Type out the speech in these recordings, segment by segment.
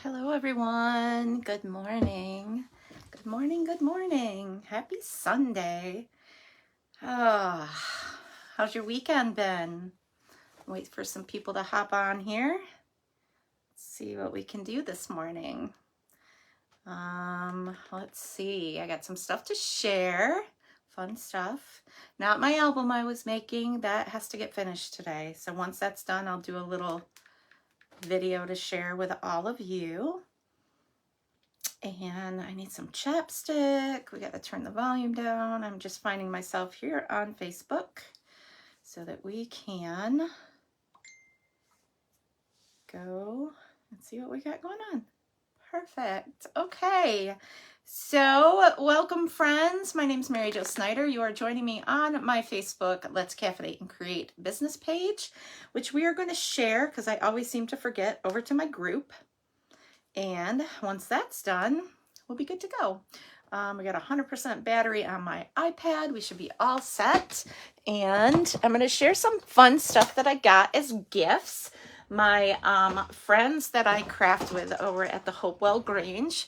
Hello, everyone. Good morning. Good morning. Good morning. Happy Sunday. How's your weekend been? Wait for some people to hop on here. Let's see what we can do this morning. Let's see. I got some stuff to share. Fun stuff. Not my album I was making. That has to get finished today. So once that's done, I'll do a little video to share with all of you. And I need some chapstick. We got to turn the volume down. I'm just finding myself here on Facebook so that we can go and see what we got going on. Perfect. Okay. So welcome, friends. My name is Mary Jo Snyder. You are joining me on my Facebook Let's Caffeinate and Create business page, which we are going to share because I always seem to forget over to my group. And once that's done, we'll be good to go. We got 100% battery on my iPad. We should be all set. And I'm going to share some fun stuff that I got as gifts. My friends that I craft with over at the Hopewell Grange,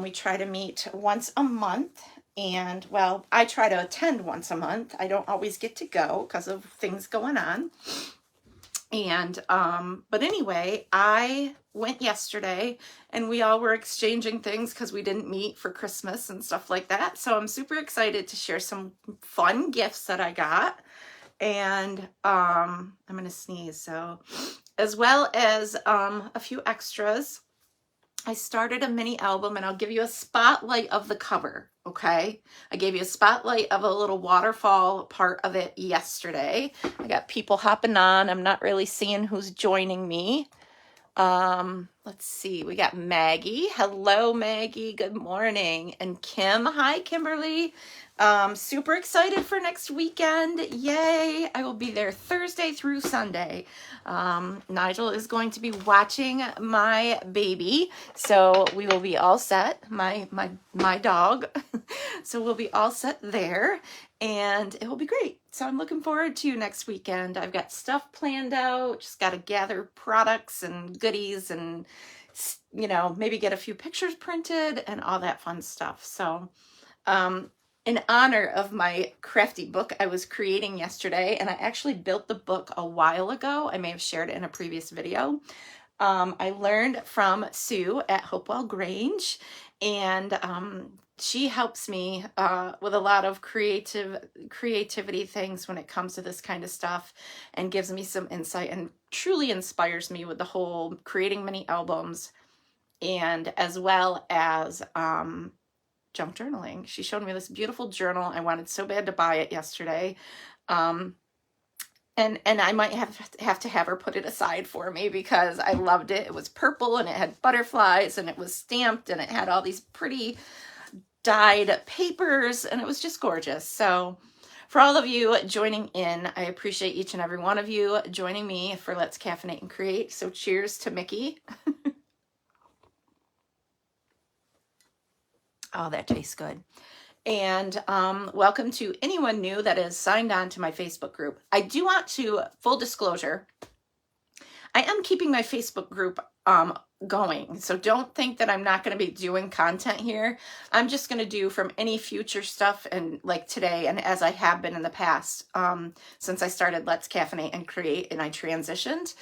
we try to meet once a month. And, well, I try to attend once a month. I don't always get to go because of things going on. And, but anyway, I went yesterday and we all were exchanging things because we didn't meet for Christmas and stuff like that. So I'm super excited to share some fun gifts that I got. And, I'm going to sneeze. So as well as, a few extras. I started a mini album and I'll give you a spotlight of the cover, okay? I gave you a spotlight of a little waterfall part of it yesterday. I got people hopping on. I'm not really seeing who's joining me. Let's see. We got Maggie. Hello, Maggie. Good morning. And Kim. Hi, Kimberly. Super excited for next weekend. Yay. I will be there Thursday through Sunday. Nigel is going to be watching my baby. So we will be all set. My dog. So we'll be all set there and it will be great. So I'm looking forward to next weekend. I've got stuff planned out, just got to gather products and goodies and, you know, maybe get a few pictures printed and all that fun stuff. So, in honor of my crafty book I was creating yesterday, and I actually built the book a while ago. I may have shared it in a previous video. I learned from Sue at Hopewell Grange, and she helps me with a lot of creativity things when it comes to this kind of stuff, and gives me some insight and truly inspires me with the whole creating mini albums, and as well as junk journaling. She showed me this beautiful journal. I wanted so bad to buy it yesterday. And I might have to have her put it aside for me because I loved it. It was purple and it had butterflies and it was stamped and it had all these pretty dyed papers and it was just gorgeous. So for all of you joining in, I appreciate each and every one of you joining me for Let's Caffeinate and Create. So cheers to Mickey. Oh, that tastes good. And welcome to anyone new that is signed on to my Facebook group. I do want to, full disclosure, I am keeping my Facebook group going. So don't think that I'm not going to be doing content here. I'm just going to do from any future stuff and like today and as I have been in the past since I started Let's Caffeinate and Create and I transitioned.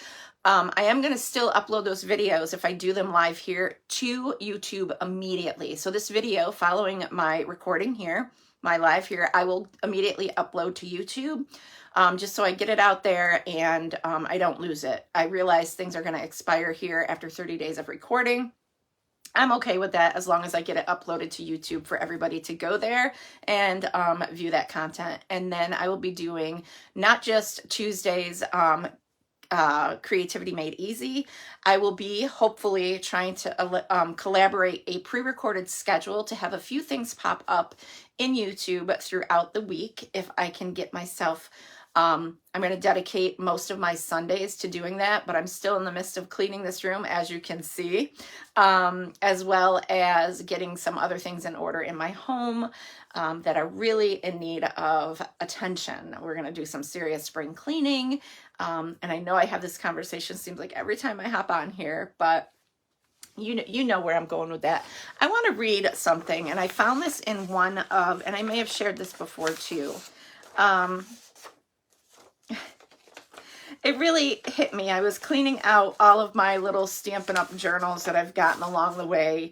I am going to still upload those videos if I do them live here to YouTube immediately. So this video following my recording here, my live here, I will immediately upload to YouTube just so I get it out there and I don't lose it. I realize things are going to expire here after 30 days of recording. I'm okay with that as long as I get it uploaded to YouTube for everybody to go there and view that content. And then I will be doing not just Tuesdays, Creativity Made Easy. I will be hopefully trying to collaborate a pre-recorded schedule to have a few things pop up in YouTube throughout the week if I can get myself. I'm going to dedicate most of my Sundays to doing that, but I'm still in the midst of cleaning this room, as you can see, as well as getting some other things in order in my home that are really in need of attention. We're going to do some serious spring cleaning. And I know I have this conversation, seems like every time I hop on here, but You know where I'm going with that. I want to read something, and I found this in one of, and I may have shared this before too. It really hit me. I was cleaning out all of my little Stampin' Up! Journals that I've gotten along the way,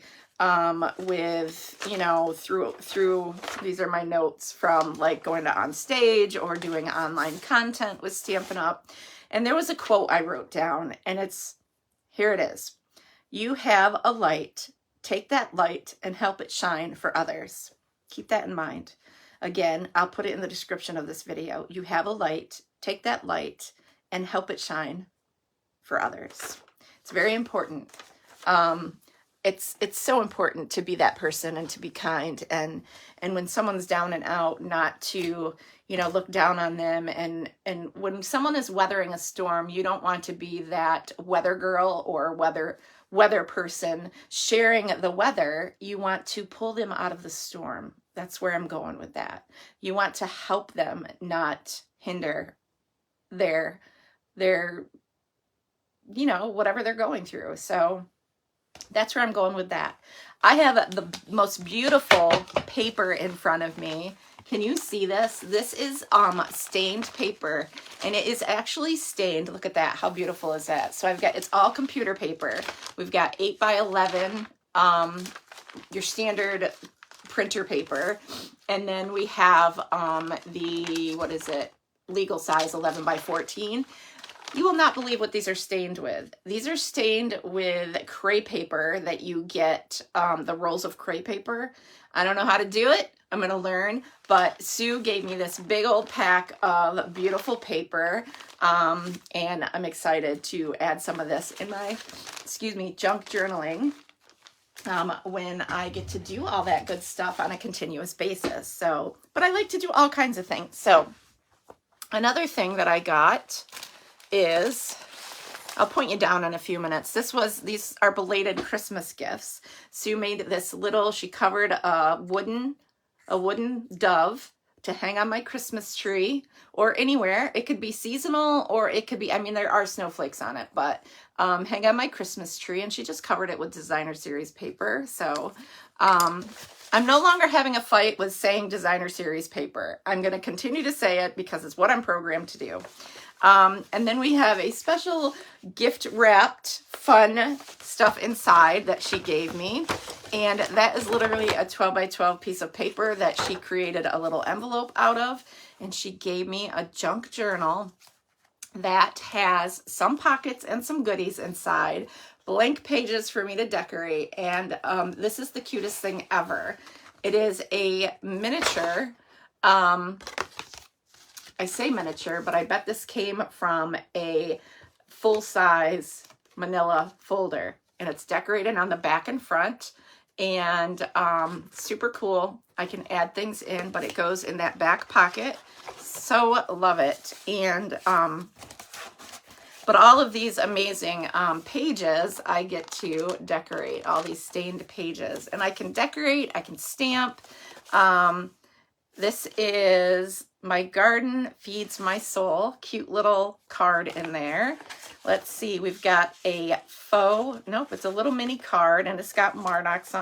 with, you know, through these are my notes from like going to on stage or doing online content with Stampin' Up! And there was a quote I wrote down, and here it is. You have a light. Take that light and help it shine for others. Keep that in mind. Again, I'll put it in the description of this video. You have a light. Take that light and help it shine for others. It's very important. It's so important to be that person and to be kind, and when someone's down and out, not to, you know, look down on them, and when someone is weathering a storm, you don't want to be that weather girl or weather person sharing the weather. You want to pull them out of the storm. That's where I'm going with that. You want to help them, not hinder their you know, whatever they're going through. So that's where I'm going with that. I have the most beautiful paper in front of me. Can you see this? This is stained paper, and it is actually stained. Look at that. How beautiful is that? So I've got, it's all computer paper. We've got 8 by 11, your standard printer paper. And then we have the, what is it? Legal size 11 by 14. You will not believe what these are stained with. These are stained with crepe paper that you get, the rolls of crepe paper. I don't know how to do it. I'm going to learn. But Sue gave me this big old pack of beautiful paper. And I'm excited to add some of this in my, junk journaling. When I get to do all that good stuff on a continuous basis. So, but I like to do all kinds of things. So another thing that I got is, I'll point you down in a few minutes. These are belated Christmas gifts. Sue made this little, she covered a wooden dove to hang on my Christmas tree or anywhere. It could be seasonal, or it could be, I mean, there are snowflakes on it, but hang on my Christmas tree. And she just covered it with designer series paper. So I'm no longer having a fight with saying designer series paper. I'm going to continue to say it because it's what I'm programmed to do. And then we have a special gift wrapped fun stuff inside that she gave me. And that is literally a 12 by 12 piece of paper that she created a little envelope out of. And she gave me a junk journal that has some pockets and some goodies inside, blank pages for me to decorate. And this is the cutest thing ever. It is a miniature, I say miniature, but I bet this came from a full-size manila folder, and it's decorated on the back and front, and super cool. I can add things in, but it goes in that back pocket. So love it. And but all of these amazing pages, I get to decorate, all these stained pages, and I can decorate, I can stamp. This is My Garden Feeds My Soul. Cute little card in there. Let's see, we've got a faux, nope, it's a little mini card, and it's got monarchs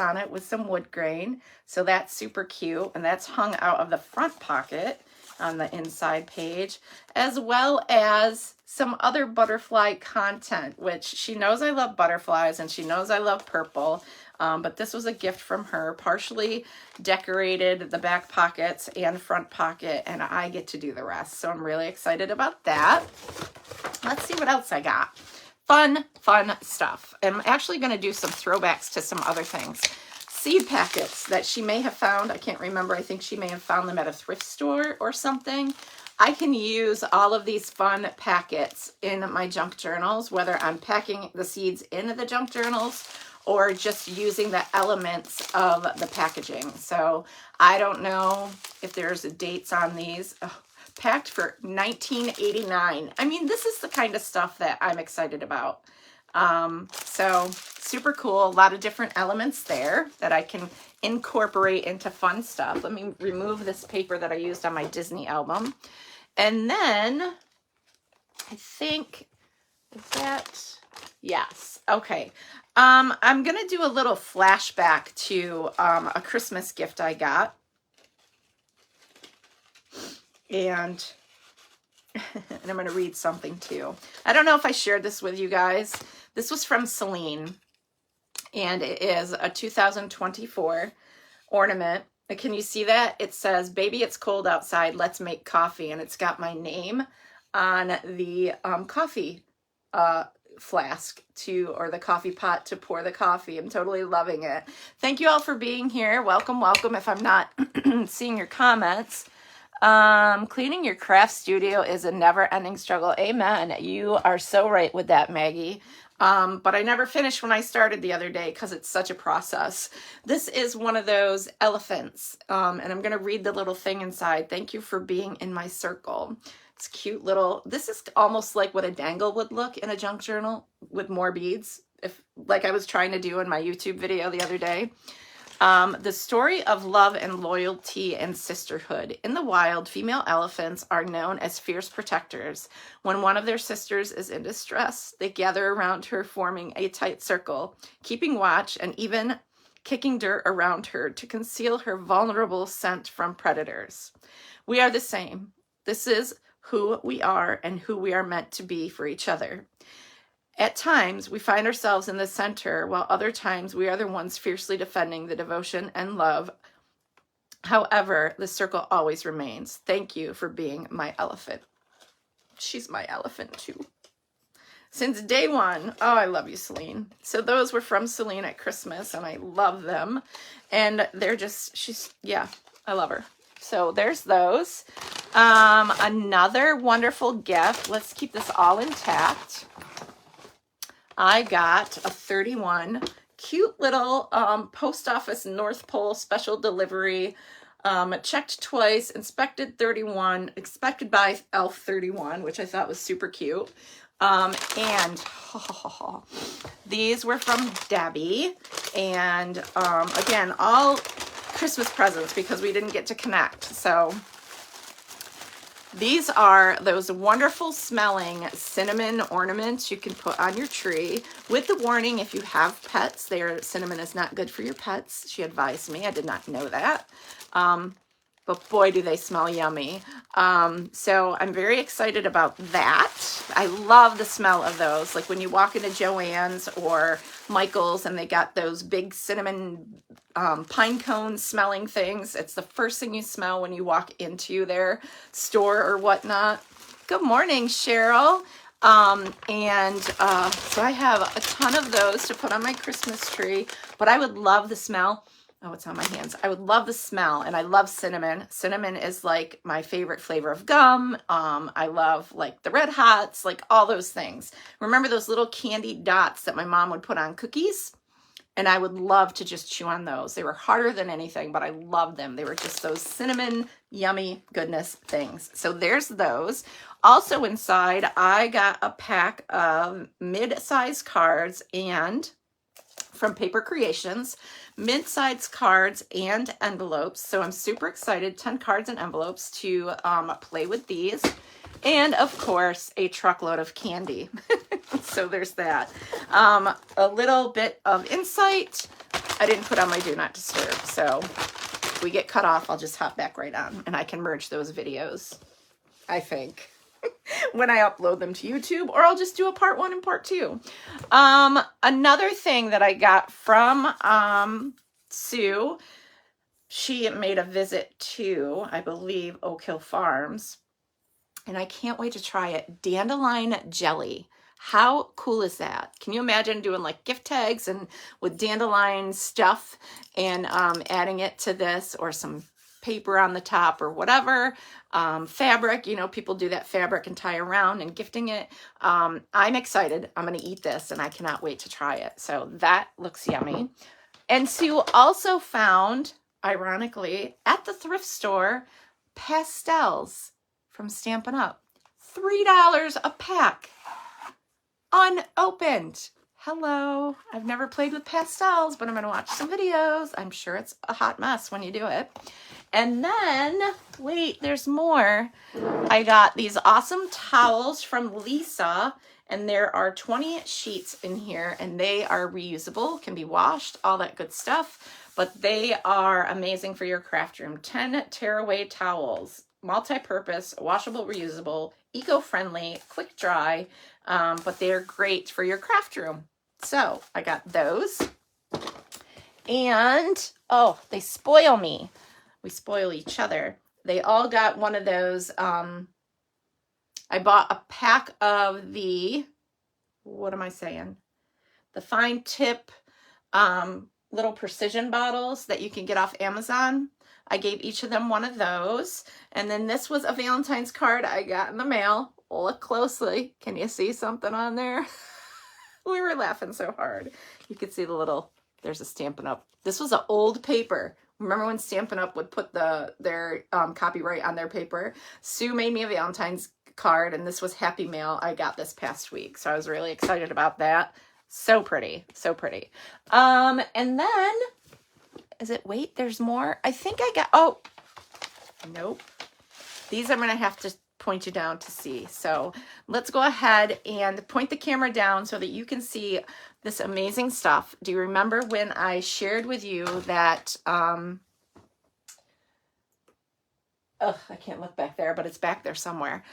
on it with some wood grain. So that's super cute, and that's hung out of the front pocket on the inside page, as well as some other butterfly content, which she knows I love butterflies and she knows I love purple. But this was a gift from her, partially decorated the back pockets and front pocket, and I get to do the rest. So I'm really excited about that. Let's see what else I got. Fun stuff. I'm actually going to do some throwbacks to some other things. Seed packets that she may have found. I can't remember. I think she may have found them at a thrift store or something. I can use all of these fun packets in my junk journals, whether I'm packing the seeds into the junk journals or just using the elements of the packaging. So I don't know if there's dates on these. Oh, packed for $19.89. I mean, this is the kind of stuff that I'm excited about. So super cool. A lot of different elements there that I can incorporate into fun stuff. Let me remove this paper that I used on my Disney album. And then I think that, Yes. Okay. I'm going to do a little flashback to a Christmas gift I got. And I'm going to read something too. I don't know if I shared this with you guys. This was from Celine. And it is a 2024 ornament. Can you see that? It says, "Baby, it's cold outside. Let's make coffee." And it's got my name on the coffee flask or the coffee pot to pour the coffee. I'm totally loving it. Thank you all for being here. Welcome, welcome. If I'm not seeing your comments, cleaning your craft studio is a never-ending struggle. Amen. You are so right with that, Maggie. But I never finished when I started the other day because it's such a process. This is one of those elephants, and I'm going to read the little thing inside. "Thank you for being in my circle." It's cute little, this is almost like what a dangle would look in a junk journal with more beads, like I was trying to do in my YouTube video the other day. The story of love and loyalty and sisterhood. In the wild, female elephants are known as fierce protectors. When one of their sisters is in distress, they gather around her, forming a tight circle, keeping watch and even kicking dirt around her to conceal her vulnerable scent from predators. We are the same. This is who we are and who we are meant to be for each other. At times, we find ourselves in the center, while other times we are the ones fiercely defending the devotion and love. However, the circle always remains. Thank you for being my elephant. She's my elephant too. Since day one. Oh, I love you, Celine. So those were from Celine at Christmas, and I love them. And they're just, yeah, I love her. So there's those. Another wonderful gift. Let's keep this all intact. I got a 31 cute little post office North Pole special delivery. Checked twice, inspected 31, expected by Elf 31, which I thought was super cute. And these were from Debbie. And again, all Christmas presents because we didn't get to connect. So these are those wonderful smelling cinnamon ornaments you can put on your tree, with the warning, if you have pets, cinnamon is not good for your pets. She advised me. I did not know that. But boy, do they smell yummy. So I'm very excited about that. I love the smell of those. Like when you walk into Joann's or Michael's and they got those big cinnamon pine cone smelling things. It's the first thing you smell when you walk into their store or whatnot. Good morning, Cheryl. So I have a ton of those to put on my Christmas tree, but I would love the smell. Oh, it's on my hands. I would love the smell, and I love cinnamon. Cinnamon is like my favorite flavor of gum. I love like the Red Hots, like all those things. Remember those little candy dots that my mom would put on cookies? And I would love to just chew on those. They were harder than anything, but I loved them. They were just those cinnamon, yummy goodness things. So there's those. Also inside, I got a pack of mid-size cards and from Paper Creations, mid-size cards and envelopes. So I'm super excited. 10 cards and envelopes to play with these. And of course, a truckload of candy. So there's that. A little bit of insight. I didn't put on my Do Not Disturb. So if we get cut off, I'll just hop back right on and I can merge those videos, I think, when I upload them to YouTube, or I'll just do a part 1 and part 2. Another thing that I got from Sue, she made a visit to, I believe, Oak Hill Farms, and I can't wait to try it. Dandelion jelly. How cool is that? Can you imagine doing like gift tags and with dandelion stuff and adding it to this, or some paper on the top or whatever, fabric, you know, people do that fabric and tie around and gifting it. I'm excited. I'm going to eat this and I cannot wait to try it. So that looks yummy. And Sue also found, ironically, at the thrift store, pastels from Stampin' Up. $3 a pack. Unopened. Hello. I've never played with pastels, but I'm going to watch some videos. I'm sure it's a hot mess when you do it. And then, wait, there's more. I got these awesome towels from Lisa, And there are 20 sheets in here, and they are reusable, can be washed, all that good stuff. But they are amazing for your craft room. 10 tearaway towels, multi-purpose, washable, reusable, eco-friendly, quick dry, but they're great for your craft room. So I got those. And, oh, they spoil me. We spoil each other. They all got one of those. I bought a pack of the, what am I saying? The fine tip little precision bottles that you can get off Amazon. I gave each of them one of those. And then this was a Valentine's card I got in the mail. Look closely. Can you see something on there? We were laughing so hard. You could see the little, there's a Stampin' Up. This was an old paper. Remember when Stampin' Up would put their copyright on their paper? Sue made me a Valentine's card, and this was Happy Mail I got this past week. So I was really excited about that. So pretty. So pretty. And then, is it, wait, there's more? I think I got, oh, nope. These I'm going to have to point you down to see. So let's go ahead and point the camera down so that you can see this amazing stuff. Do you remember when I shared with you that, I can't look back there, but it's back there somewhere.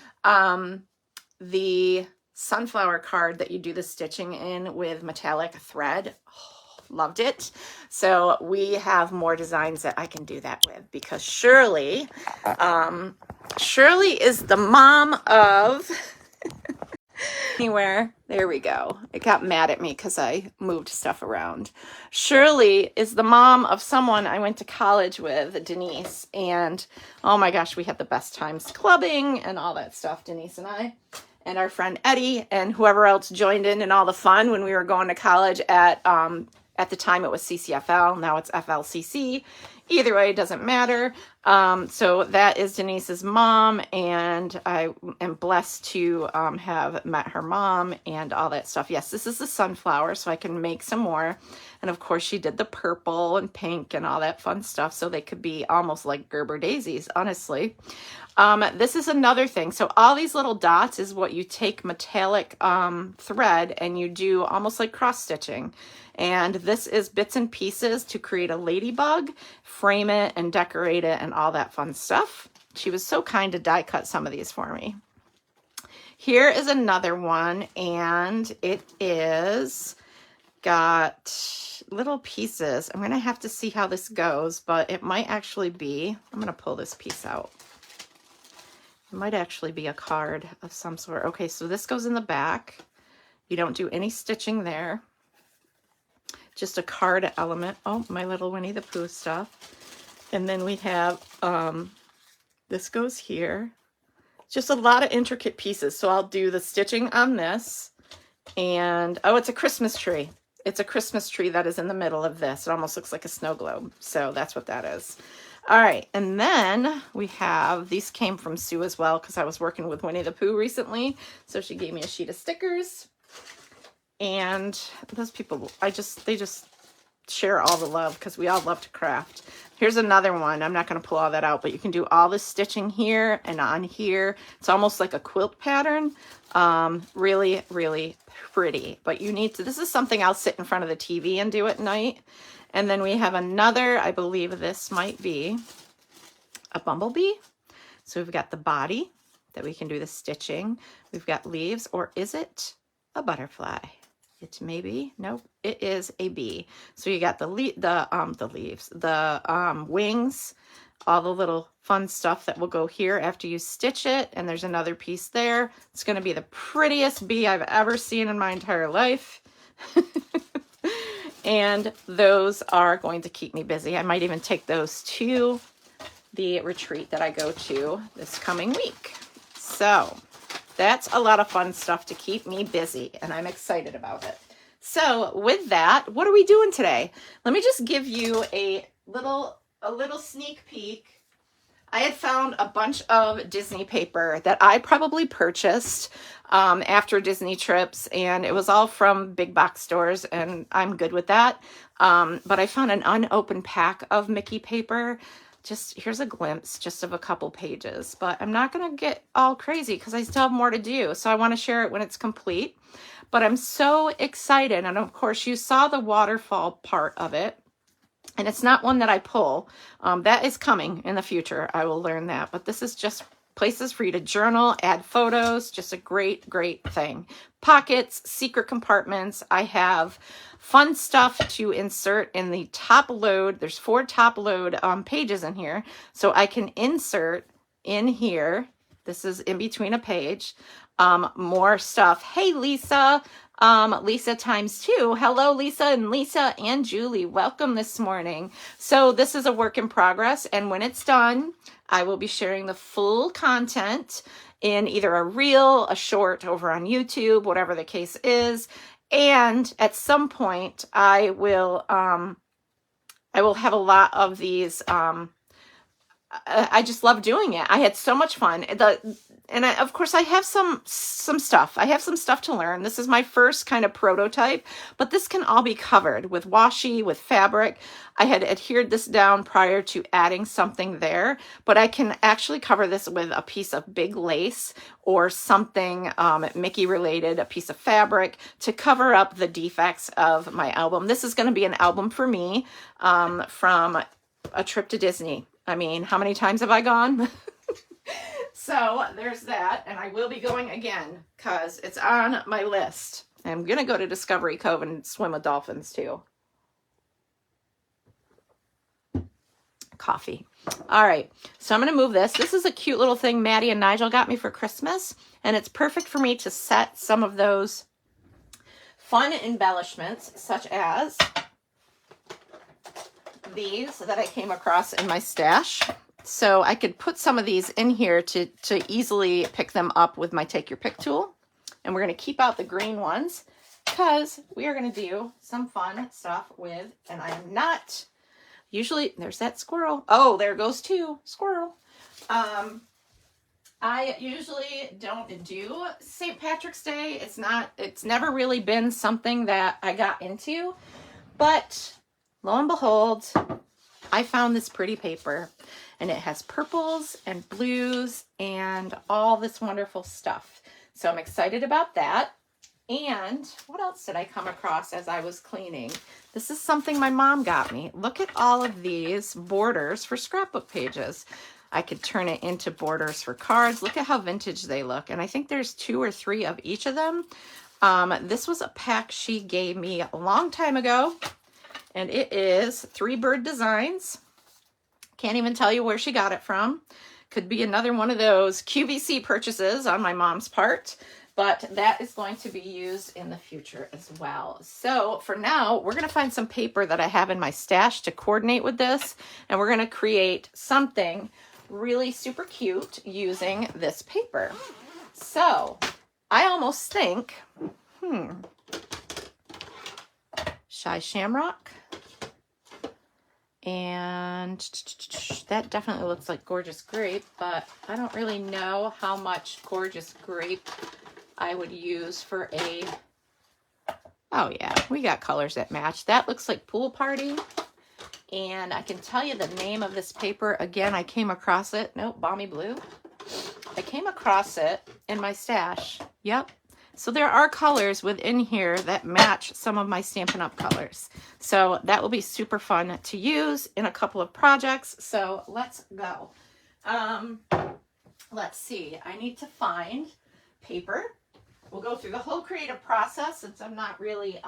The sunflower card that you do the stitching in with metallic thread. Oh, loved it. So we have more designs that I can do that with, because Shirley is the mom of anywhere. There we go. It got mad at me because I moved stuff around. Shirley is the mom of someone I went to college with, Denise, and oh my gosh, we had the best times clubbing and all that stuff, Denise and I, and our friend Eddie, and whoever else joined in all the fun when we were going to college at the time it was CCFL, now it's FLCC. Either way, it doesn't matter. So that is Denise's mom, and I am blessed to have met her mom and all that stuff. Yes, this is the sunflower, so I can make some more. And of course, she did the purple and pink and all that fun stuff, so they could be almost like Gerber daisies, honestly. This is another thing. So all these little dots is what you take metallic thread and you do almost like cross stitching. And this is bits and pieces to create a ladybug, frame it and decorate it and all that fun stuff. She was so kind to die cut some of these for me. Here is another one, and it is got little pieces. I'm going to have to see how this goes, but it might actually be, I'm going to pull this piece out. It might actually be a card of some sort. Okay, so this goes in the back. You don't do any stitching there. Just a card element. Oh, my little Winnie the Pooh stuff. And then we have, this goes here. Just a lot of intricate pieces. So I'll do the stitching on this. And, oh, it's a Christmas tree. It's a Christmas tree that is in the middle of this. It almost looks like a snow globe. So that's what that is. All right. And then we have, these came from Sue as well, because I was working with Winnie the Pooh recently. So she gave me a sheet of stickers. And those people, they just share all the love, because we all love to craft. Here's another one. I'm not going to pull all that out, but you can do all this stitching here and on here. It's almost like a quilt pattern. Really, really pretty. But you need to, this is something I'll sit in front of the TV and do at night. And then we have another, I believe this might be a bumblebee. So we've got the body that we can do the stitching. We've got leaves, or is it a butterfly? It may be. Nope, it is a bee. So you got the leaves, the wings, all the little fun stuff that will go here after you stitch it. And there's another piece there. It's going to be the prettiest bee I've ever seen in my entire life. And those are going to keep me busy. I might even take those to the retreat that I go to this coming week. So that's a lot of fun stuff to keep me busy, and I'm excited about it. So with that, what are we doing today? Let me just give you a little sneak peek. I had found a bunch of Disney paper that I probably purchased after Disney trips, and it was all from big box stores, and I'm good with that. But I found an unopened pack of Mickey paper. just here's a glimpse just of a couple pages, but I'm not going to get all crazy because I still have more to do. So I want to share it when it's complete, but I'm so excited. And of course you saw the waterfall part of it, and it's not one that I pull. That is coming in the future. I will learn that, but this is just places for you to journal, add photos, just a great, great thing. Pockets, secret compartments. I have fun stuff to insert in the top load. There's 4 top load pages in here. So I can insert in here. This is in between a page. More stuff. Hey, Lisa. Lisa times 2. Hello, Lisa and Julie. Welcome this morning. So this is a work in progress. And when it's done, I will be sharing the full content in either a reel, a short over on YouTube, whatever the case is. And at some point I will have a lot of these. I just love doing it. I had so much fun. Of course, I have some stuff. I have some stuff to learn. This is my first kind of prototype, but this can all be covered with washi, with fabric. I had adhered this down prior to adding something there, but I can actually cover this with a piece of big lace or something Mickey related, a piece of fabric to cover up the defects of my album. This is going to be an album for me from a trip to Disney. I mean, how many times have I gone? So there's that. And I will be going again because it's on my list. I'm going to go to Discovery Cove and swim with dolphins too. Coffee. All right. So I'm going to move this. This is a cute little thing Maddie and Nigel got me for Christmas. And it's perfect for me to set some of those fun embellishments, such as these that I came across in my stash. So I could put some of these in here to easily pick them up with my Take Your Pick tool. And we're going to keep out the green ones because we are going to do some fun stuff with, and I am not, usually, there's that squirrel. Oh, there goes 2, squirrel. I usually don't do St. Patrick's Day. It's never really been something that I got into, but lo and behold, I found this pretty paper, and it has purples and blues and all this wonderful stuff. So I'm excited about that. And what else did I come across as I was cleaning? This is something my mom got me. Look at all of these borders for scrapbook pages. I could turn it into borders for cards. Look at how vintage they look. And I think there's 2 or 3 of each of them. This was a pack she gave me a long time ago. And it is 3 bird designs. Can't even tell you where she got it from. Could be another one of those QVC purchases on my mom's part. But that is going to be used in the future as well. So for now, we're going to find some paper that I have in my stash to coordinate with this. And we're going to create something really super cute using this paper. So I almost think, Shy Shamrock. And that definitely looks like Gorgeous Grape, but I don't really know how much Gorgeous Grape I would use for a, oh yeah, we got colors that match. That looks like Pool Party. And I can tell you the name of this paper. Again, I came across it. Nope, Balmy Blue. I came across it in my stash. Yep. So there are colors within here that match some of my Stampin' Up! Colors. So that will be super fun to use in a couple of projects. So let's go. Let's see. I need to find paper. We'll go through the whole creative process since I'm not really,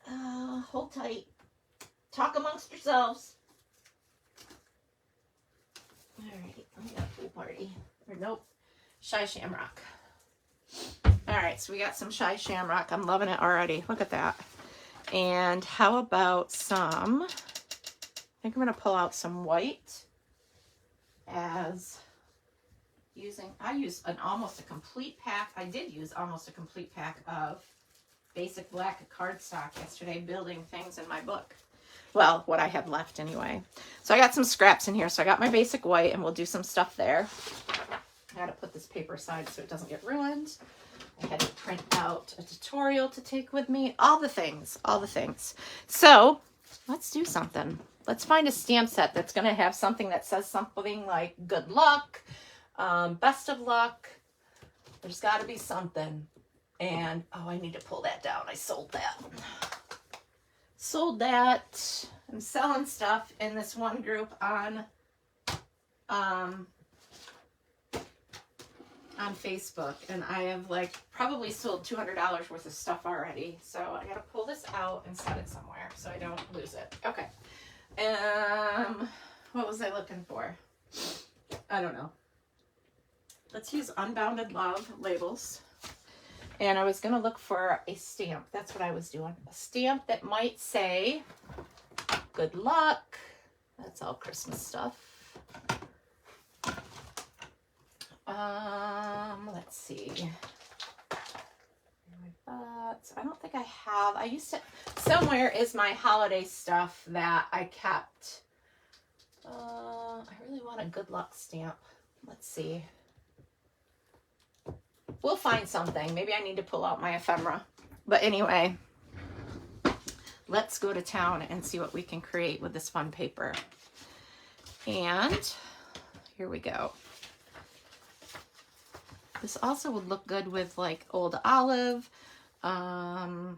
hold tight. Talk amongst yourselves. All right, we got Pool Party. Or nope, Shy Shamrock. All right, so we got some Shy Shamrock. I'm loving it already. Look at that. And how about some, I think I'm going to pull out some white as using, I used almost a complete pack. I did use almost a complete pack of basic black cardstock yesterday building things in my book. Well, what I have left anyway. So I got some scraps in here. So I got my basic white and we'll do some stuff there. I got to put this paper aside so it doesn't get ruined. I had to print out a tutorial to take with me. All the things, all the things. So let's do something. let's find a stamp set that's going to have something that says something like good luck, best of luck. There's got to be something. And, oh, I need to pull that down. I sold that. Sold that. I'm selling stuff in this one group on Facebook, and I have like probably sold $200 worth of stuff already. So I got to pull this out and set it somewhere so I don't lose it. Okay. What was I looking for? I don't know. Let's use Unbounded Love labels. And I was going to look for a stamp. That's what I was doing. A stamp that might say good luck. That's all Christmas stuff. Let's see. I don't think I have. I used to, somewhere is my holiday stuff that I kept. I really want a good luck stamp. Let's see. We'll find something. Maybe I need to pull out my ephemera. But anyway, let's go to town and see what we can create with this fun paper. And here we go. This also would look good with like old olive. Yeah,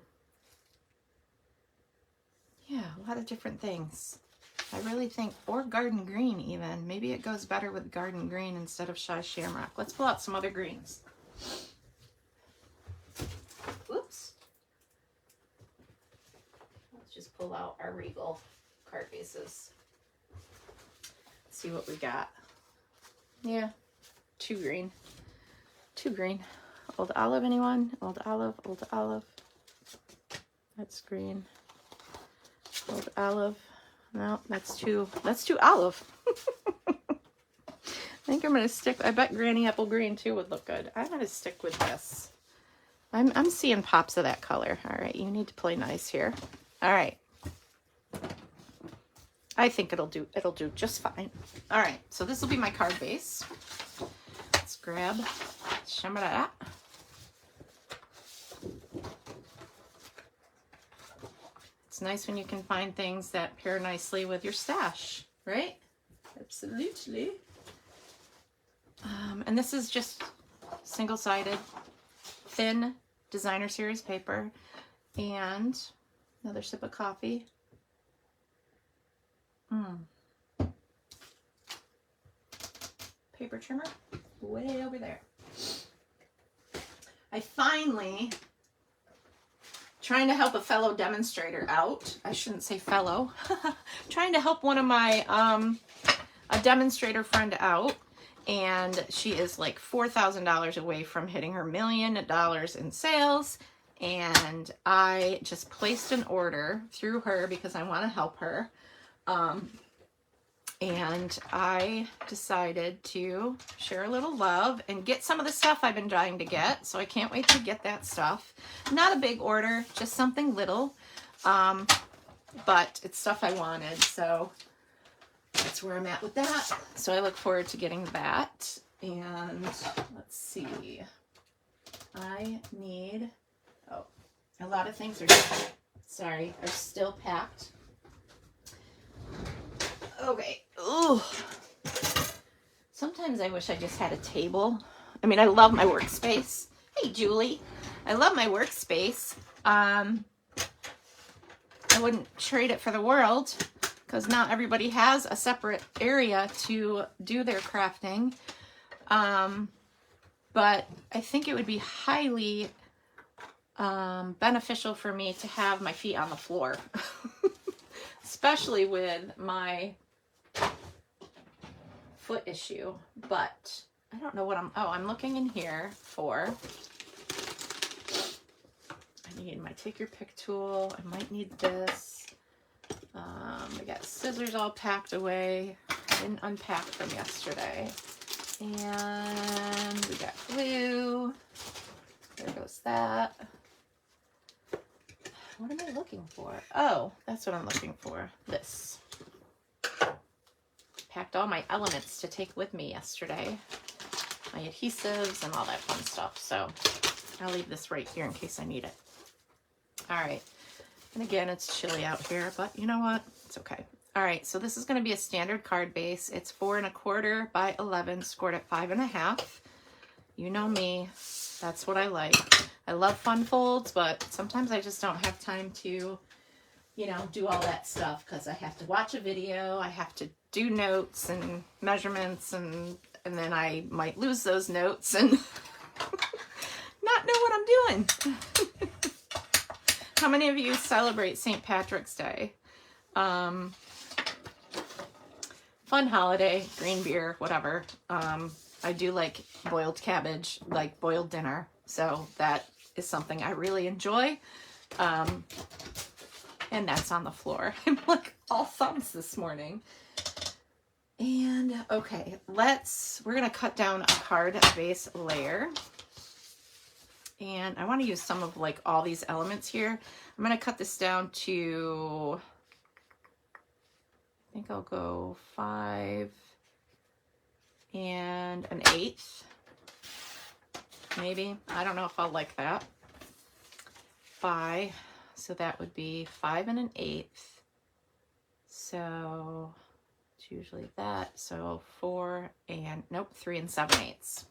a lot of different things. I really think, or garden green even. Maybe it goes better with garden green instead of shy shamrock. Let's pull out some other greens. Oops. Let's just pull out our Regal card bases. Let's see what we got. Yeah, 2 green. 2 green. Old olive, anyone? Old olive, old olive. That's green. Old olive. No, that's too olive. I think I'm gonna stick, I bet Granny Apple Green too would look good. I'm gonna stick with this. I'm seeing pops of that color. All right, you need to play nice here. All right. I think it'll do just fine. All right, so this will be my card base. Let's grab some of that. It's nice when you can find things that pair nicely with your stash, right? Absolutely. And this is just single-sided, thin designer series paper. And another sip of coffee. Paper trimmer, way over there. I finally, trying to help a fellow demonstrator out. I shouldn't say fellow. Trying to help one of my, a demonstrator friend out. And she is like $4,000 away from hitting her $1 million in sales. And I just placed an order through her because I want to help her. And I decided to share a little love and get some of the stuff I've been trying to get. So I can't wait to get that stuff. Not a big order, just something little. But it's stuff I wanted. So that's where I'm at with that. So I look forward to getting that. And let's see. I need, oh, a lot of things are still packed. Okay. Ooh. Sometimes I wish I just had a table. I mean, I love my workspace. Hey, Julie. I love my workspace. I wouldn't trade it for the world because not everybody has a separate area to do their crafting. But I think it would be highly beneficial for me to have my feet on the floor, especially with my foot issue. But I don't know what I'm looking in here for. I need my take your pick tool. I might need this. We got scissors all packed away. I didn't unpack from yesterday. And we got glue. There goes that. What am I looking for? Oh, that's what I'm looking for. This. Packed all my elements to take with me yesterday. My adhesives and all that fun stuff. So I'll leave this right here in case I need it. All right. And again, it's chilly out here, but you know what? It's okay. All right, so this is going to be a standard card base. It's 4 1/4 by 11, scored at 5 1/2. You know me, that's what I like. I love fun folds, but sometimes I just don't have time to, you know, do all that stuff because I have to watch a video, I have to do notes and measurements, and then I might lose those notes and not know what I'm doing. How many of you celebrate St. Patrick's Day? Fun holiday, green beer, whatever. I do like boiled cabbage, like boiled dinner. So that is something I really enjoy. And that's on the floor. I'm like all thumbs this morning. And okay, we're gonna cut down a card base layer. And I want to use some of like all these elements here. I'm gonna cut this down to, I think I'll go 5 1/8, maybe. I don't know if I'll like that. 5, so that would be 5 1/8. So it's usually that. So 4 and, nope, 3 7/8.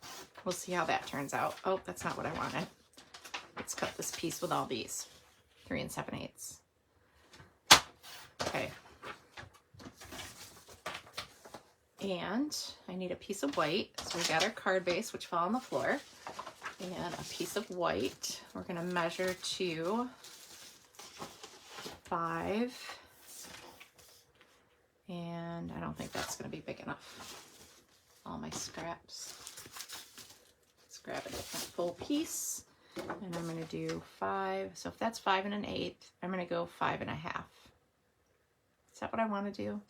We'll see how that turns out. Oh, that's not what I wanted. Let's cut this piece with all these. 3 7/8. Okay. And I need a piece of white. So we got our card base, which fell on the floor, and a piece of white. We're going to measure to 5, and I don't think that's going to be big enough. All my scraps. Let's grab a different full piece, and I'm going to do 5. So if that's 5 1/8, I'm going to go 5 1/2. Is that what I want to do?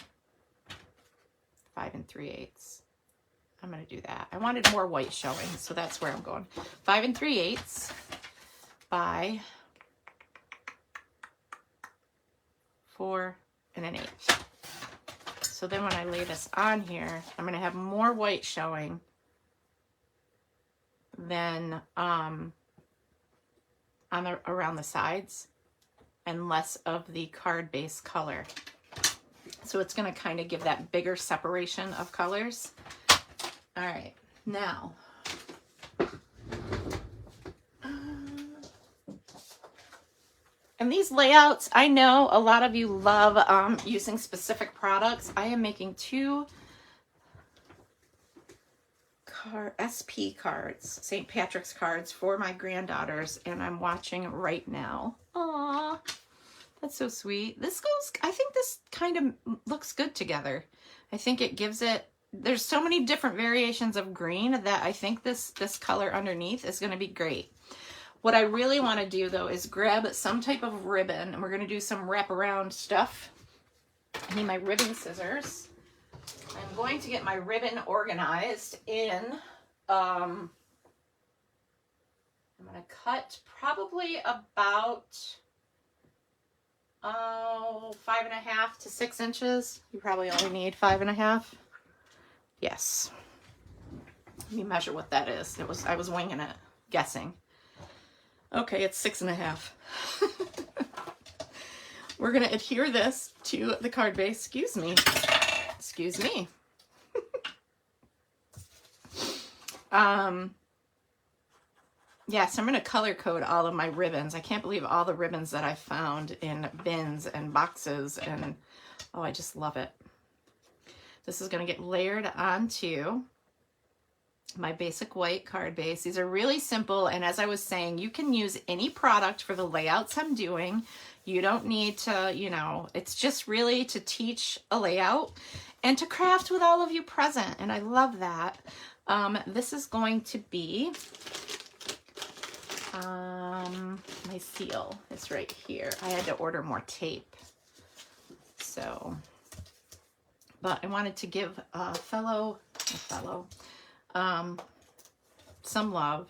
5 3/8. I'm going to do that. I wanted more white showing, so that's where I'm going. 5 3/8 by 4 1/8. So then when I lay this on here, I'm going to have more white showing than around the sides, and less of the card base color. So it's going to kind of give that bigger separation of colors. All right, now, and these layouts, I know a lot of you love using specific products. I am making 2 SP cards, St. Patrick's cards for my granddaughters, and I'm watching right now. Aww. That's so sweet. This goes, I think this kind of looks good together. I think it gives it, there's so many different variations of green that I think this color underneath is going to be great. What I really want to do though is grab some type of ribbon, and we're going to do some wraparound stuff. I need my ribbon scissors. I'm going to get my ribbon organized in, I'm going to cut probably about 5 1/2 to 6 inches. You probably only need 5 1/2. Yes. Let me measure what that is. I was winging it, guessing. Okay, it's 6 1/2. We're gonna adhere this to the card base. Excuse me. Excuse me. Yes, I'm going to color code all of my ribbons. I can't believe all the ribbons that I found in bins and boxes, and oh, I just love it. This is going to get layered onto my basic white card base. These are really simple, and as I was saying, you can use any product for the layouts I'm doing. You don't need to, you know, it's just really to teach a layout and to craft with all of you present, and I love that. This is going to be my seal is right here. I had to order more tape, so, but I wanted to give a fellow some love,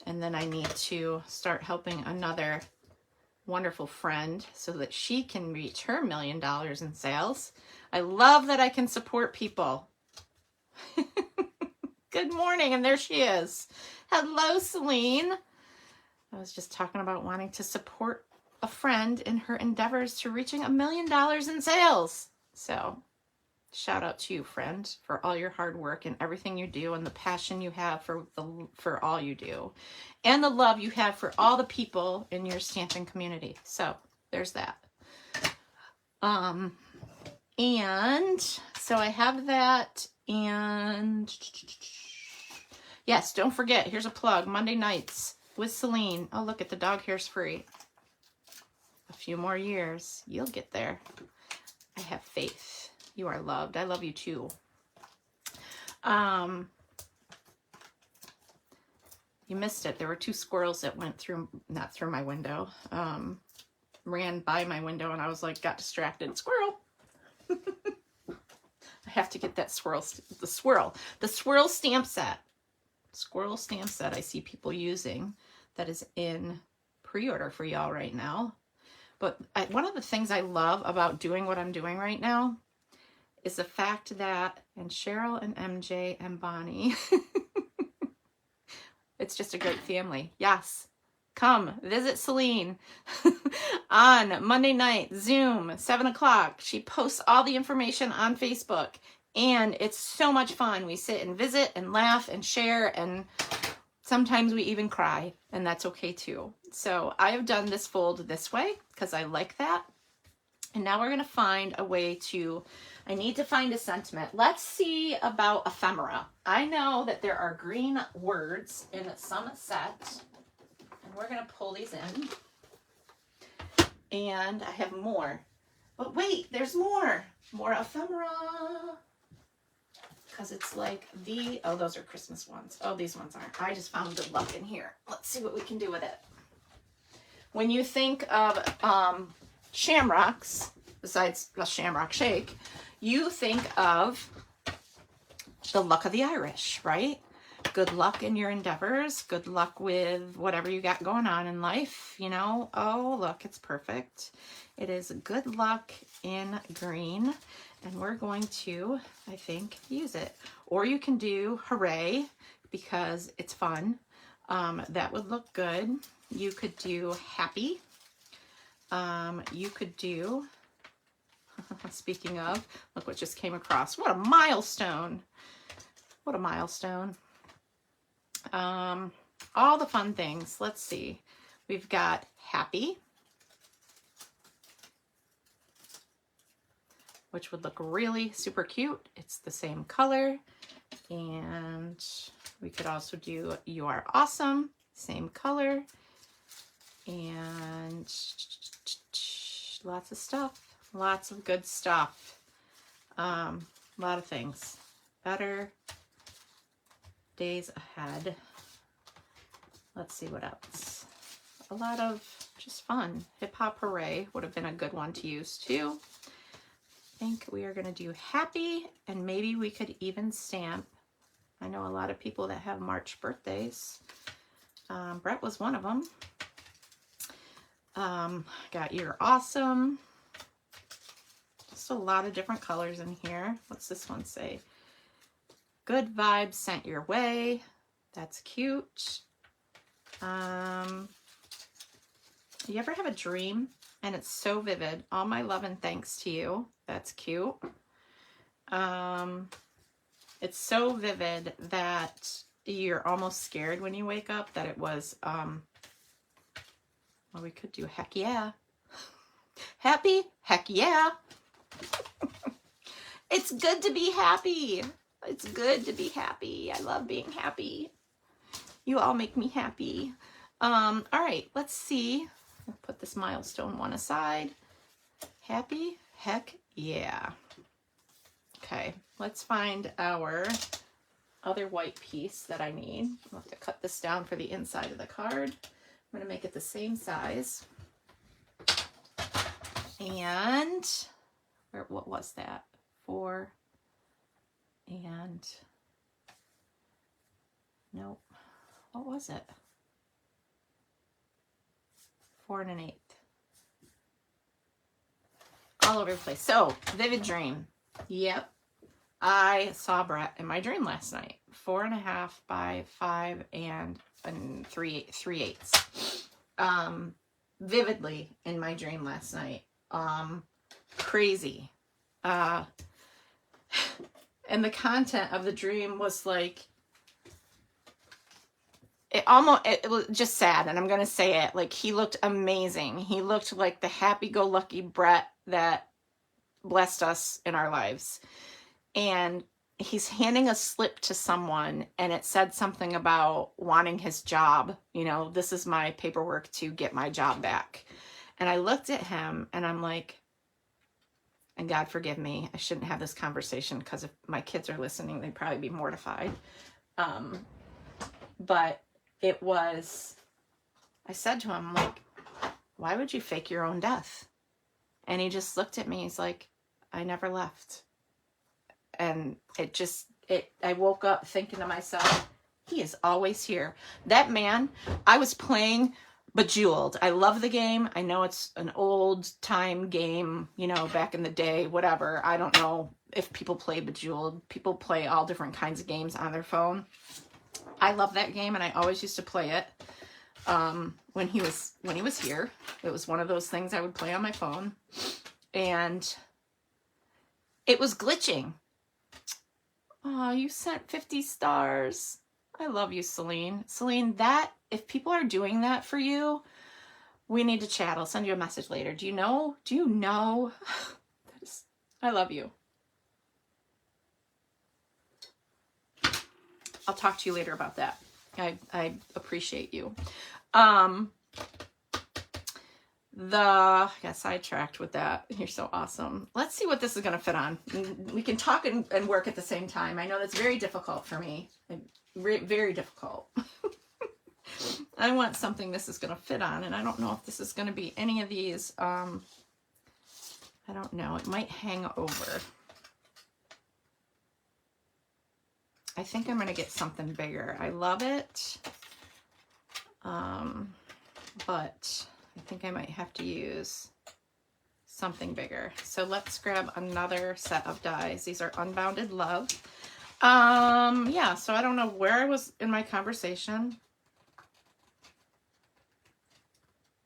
and then I need to start helping another wonderful friend so that she can reach her $1 million in sales. I love that I can support people. Good morning, and there she is. Hello, Celine. I was just talking about wanting to support a friend in her endeavors to reaching $1 million in sales. So shout out to you, friend, for all your hard work and everything you do, and the passion you have for all you do, and the love you have for all the people in your stamping community. So there's that. And so I have that, and yes, don't forget, here's a plug, Monday nights with Celine. Oh, look at the dog hair's free. A few more years, you'll get there. I have faith. You are loved. I love you too. You missed it. There were 2 squirrels that went through, not through my window, ran by my window, and I was like, got distracted. Squirrel. I have to get that the swirl stamp set. Squirrel stamp set I see people using that is in pre-order for y'all right now. But one of the things I love about doing what I'm doing right now is the fact that, and Cheryl and MJ and Bonnie, it's just a great family. Yes, come visit Celine on Monday night, Zoom, 7 o'clock. She posts all the information on Facebook, and it's so much fun. We sit and visit and laugh and share, and sometimes we even cry, and that's okay too. So I have done this fold this way because I like that. And now we're going to find a way to, I need to find a sentiment. Let's see about ephemera. I know that there are green words in some set, and we're going to pull these in. And I have more. But wait, there's more. More ephemera. Because it's like oh, those are Christmas ones. Oh, these ones aren't. I just found good luck in here. Let's see what we can do with it. When you think of shamrocks, besides the shamrock shake, you think of the luck of the Irish, right? Good luck in your endeavors. Good luck with whatever you got going on in life, you know. Oh, look, it's perfect. It is good luck in green, and we're going to, I think, use it. Or you can do hooray, because it's fun. That would look good. You could do happy. You could do, speaking of, look what just came across. What a milestone. What a milestone. All the fun things. Let's see. We've got happy, which would look really super cute. It's the same color. And we could also do you are awesome, same color. And lots of stuff, lots of good stuff. A lot of things. Better days ahead. Let's see what else. A lot of just fun. Hip hop hooray would have been a good one to use too. I think we are going to do happy, and maybe we could even stamp. I know a lot of people that have March birthdays. Brett was one of them. Got you're awesome. Just a lot of different colors in here. What's this one say? Good vibes sent your way. That's cute. You ever have a dream and it's so vivid? All my love and thanks to you. That's cute. It's so vivid that you're almost scared when you wake up that it was, well, we could do heck yeah. Happy? Heck yeah. It's good to be happy. It's good to be happy. I love being happy. You all make me happy. All right, let's see. I'll put this milestone one aside. Happy? Heck yeah. Okay, let's find our other white piece that I need. I'll have to cut this down for the inside of the card. I'm going to make it the same size. And what was that? 4 and nope. What was it? 4 1/8. All over the place. So, vivid dream. Yep. I saw Brett in my dream last night. 4.5 by 5 and 3/8. Vividly in my dream last night. Crazy. and the content of the dream was like, it was just sad, and I'm going to say it, like, he looked amazing. He looked like the happy-go-lucky Brett that blessed us in our lives. And he's handing a slip to someone, and it said something about wanting his job. You know, this is my paperwork to get my job back. And I looked at him, and I'm like, and God forgive me, I shouldn't have this conversation, because if my kids are listening, they'd probably be mortified. But it was, I said to him, like, why would you fake your own death? And he just looked at me. He's like, I never left. And I woke up thinking to myself, he is always here. That man, I was playing Bejeweled. I love the game. I know it's an old time game, you know, back in the day, whatever. I don't know if people play Bejeweled. People play all different kinds of games on their phone. I love that game, and I always used to play it when he was here. It was one of those things I would play on my phone, and it was glitching. Oh, you sent 50 stars. I love you, Celine. Celine, that, if people are doing that for you, we need to chat. I'll send you a message later. Do you know? I love you. I'll talk to you later about that. I appreciate you. I got sidetracked with that. You're so awesome. Let's see what this is going to fit on. We can talk and work at the same time. I know that's very difficult for me. Very difficult. I want something this is going to fit on, and I don't know if this is going to be any of these. I don't know. It might hang over. I think I'm going to get something bigger. I love it. But I think I might have to use something bigger. So let's grab another set of dies. These are Unbounded Love. Yeah, so I don't know where I was in my conversation.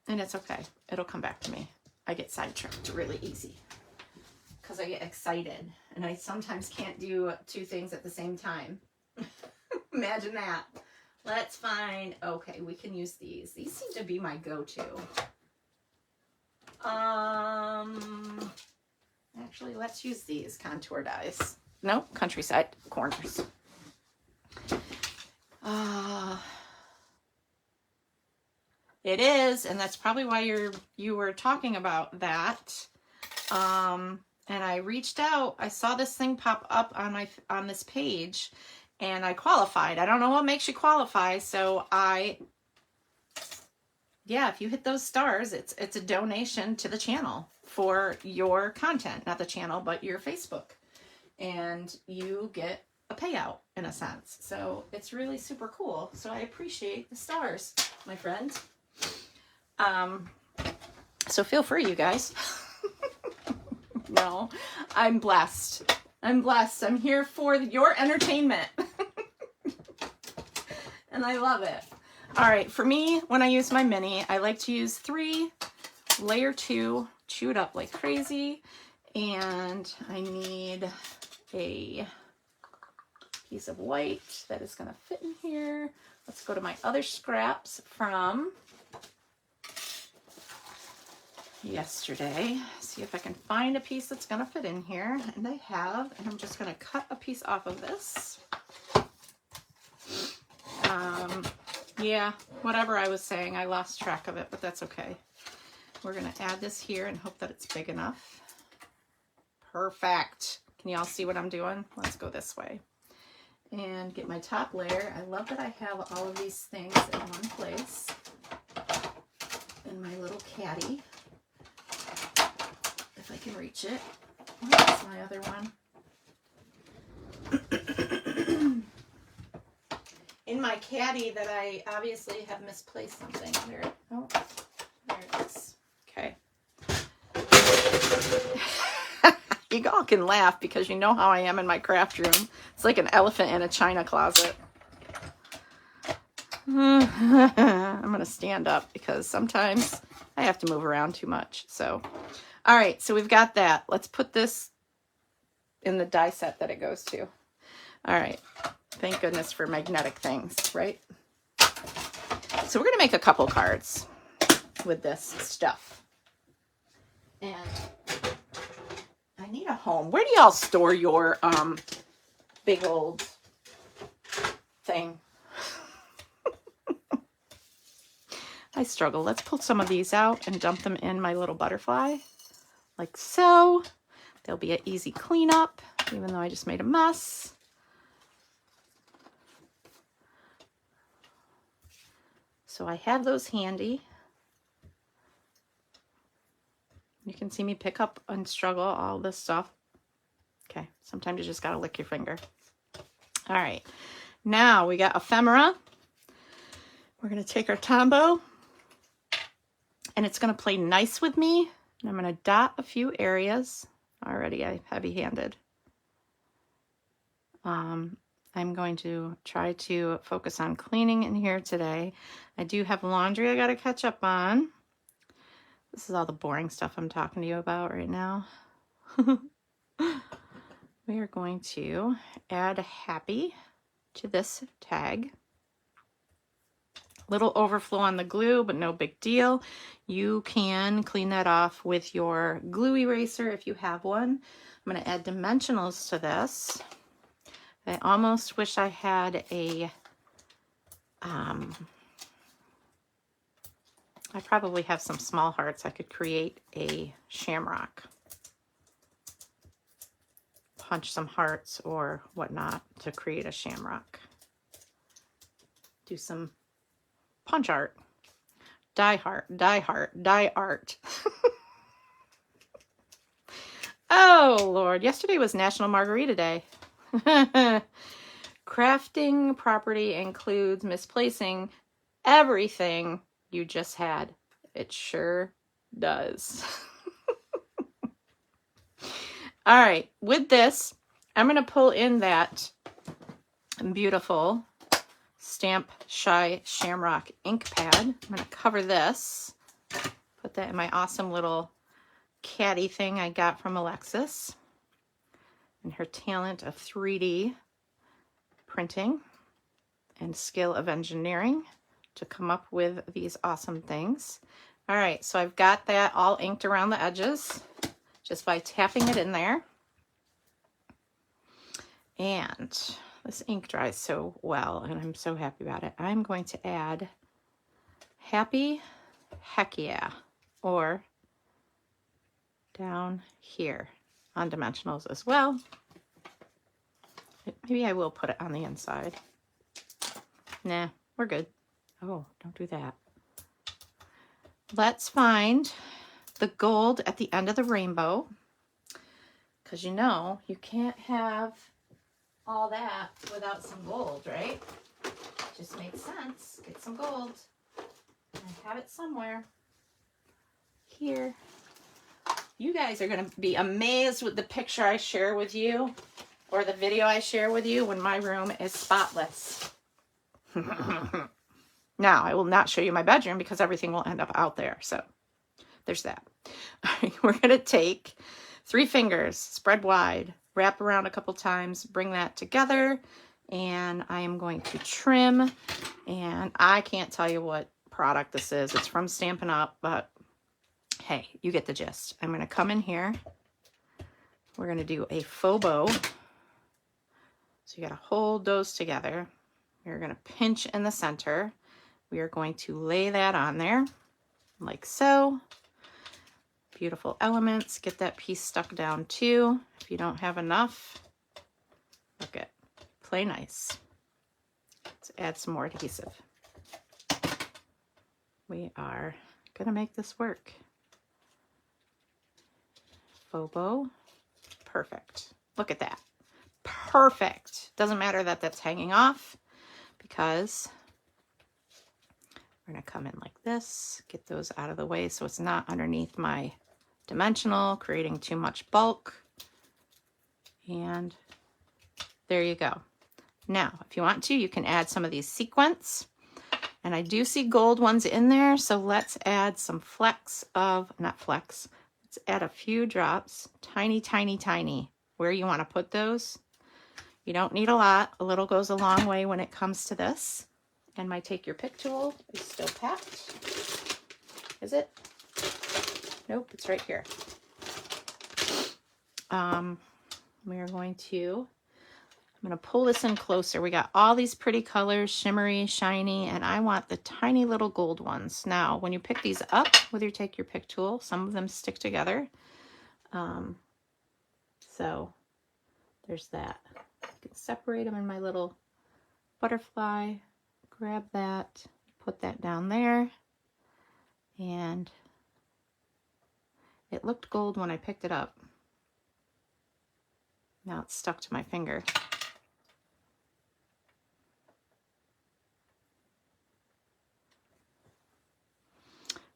And it's okay. It'll come back to me. I get sidetracked really easy because I get excited, and I sometimes can't do two things at the same time. Imagine that. Let's find, okay, we can use these. These seem to be my go-to. Actually, let's use these contour dies. No, Countryside Corners. It is, and that's probably why you were talking about that. And I reached out. I saw this thing pop up on this page, and I qualified. I don't know what makes you qualify, so yeah, if you hit those stars, it's a donation to the channel for your content, not the channel, but your Facebook, and you get a payout in a sense. So it's really super cool. So I appreciate the stars, my friend. So feel free, you guys. No, I'm blessed. I'm blessed. I'm here for your entertainment. And I love it. All right, for me, when I use my mini, I like to use 3, layer 2, chew it up like crazy. And I need a piece of white that is going to fit in here. Let's go to my other scraps from yesterday. See if I can find a piece that's going to fit in here. And I have, and I'm just going to cut a piece off of this. Yeah, whatever I was saying, I lost track of it, but that's okay. We're going to add this here and hope that it's big enough. Perfect. Can you all see what I'm doing? Let's go this way and get my top layer. I love that I have all of these things in one place in my little caddy. If I can reach it. Where's my other one? In my caddy that I obviously have misplaced something. There it is. Okay. You all can laugh because you know how I am in my craft room. It's like an elephant in a china closet. I'm going to stand up because sometimes I have to move around too much. So, all right, so we've got that. Let's put this in the die set that it goes to. All right. Thank goodness for magnetic things, right? So we're going to make a couple cards with this stuff. And I need a home. Where do y'all store your big old thing? I struggle. Let's pull some of these out and dump them in my little butterfly, like so. There'll be an easy cleanup, even though I just made a mess. So I have those handy. You can see me pick up and struggle all this stuff. Okay, sometimes you just gotta lick your finger. All right, now we got ephemera. We're gonna take our Tombow, and it's gonna play nice with me. And I'm gonna dot a few areas. Already I'm heavy-handed. I'm going to try to focus on cleaning in here today. I do have laundry I gotta catch up on. This is all the boring stuff I'm talking to you about right now. We are going to add a happy to this tag. Little overflow on the glue, but no big deal. You can clean that off with your glue eraser if you have one. I'm going to add dimensionals to this. I almost wish I had a, I probably have some small hearts. I could create a shamrock. Punch some hearts or whatnot to create a shamrock. Do some punch art. Die heart, die heart, die art. Oh, Lord. Yesterday was National Margarita Day. Crafting property includes misplacing everything you just had. It sure does. All right, with this, I'm going to pull in that beautiful Stamp Shy Shamrock ink pad. I'm going to cover this, put that in my awesome little caddy thing I got from Alexis and her talent of 3D printing and skill of engineering to come up with these awesome things. All right, so I've got that all inked around the edges just by tapping it in there. And this ink dries so well, and I'm so happy about it. I'm going to add Happy Heck Yeah, or down here on dimensionals as well. Maybe I will put it on the inside. Nah, we're good. Oh, don't do that. Let's find the gold at the end of the rainbow, because you know you can't have all that without some gold, right? Just makes sense. Get some gold. I have it somewhere here. You guys are going to be amazed with the picture I share with you, or the video I share with you, when my room is spotless. Now, I will not show you my bedroom because everything will end up out there. So there's that. All right, we're going to take 3 fingers, spread wide, wrap around a couple times, bring that together, and I am going to trim. And I can't tell you what product this is. It's from Stampin' Up, but hey, you get the gist. I'm going to come in here. We're going to do a faux bow. So you got to hold those together. You're going to pinch in the center. We are going to lay that on there like so. Beautiful elements. Get that piece stuck down too. If you don't have enough, look it. Play nice. Let's add some more adhesive. We are going to make this work. Faux bow. Perfect. Look at that. Perfect. Doesn't matter that that's hanging off, because we're going to come in like this, get those out of the way so it's not underneath my dimensional, creating too much bulk. And there you go. Now, if you want to, you can add some of these sequins. And I do see gold ones in there, so let's add some flecks of, not flecks, let's add a few drops, tiny, tiny, tiny where you want to put those. You don't need a lot. A little goes a long way when it comes to this. And my Take Your Pick tool is still packed. Is it? Nope, it's right here. We are going to, I'm going to pull this in closer. We got all these pretty colors, shimmery, shiny, and I want the tiny little gold ones. Now, when you pick these up with your Take Your Pick tool, some of them stick together. So there's that. You can separate them in my little butterfly. Grab that, put that down there. And it looked gold when I picked it up. Now it's stuck to my finger.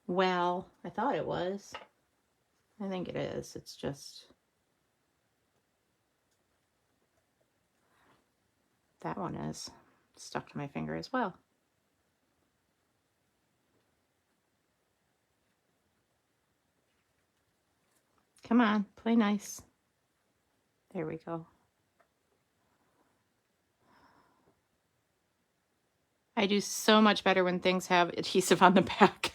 Well, I thought it was. I think it is. It's just that one is stuck to my finger as well. Come on, play nice. There we go. I do so much better when things have adhesive on the back.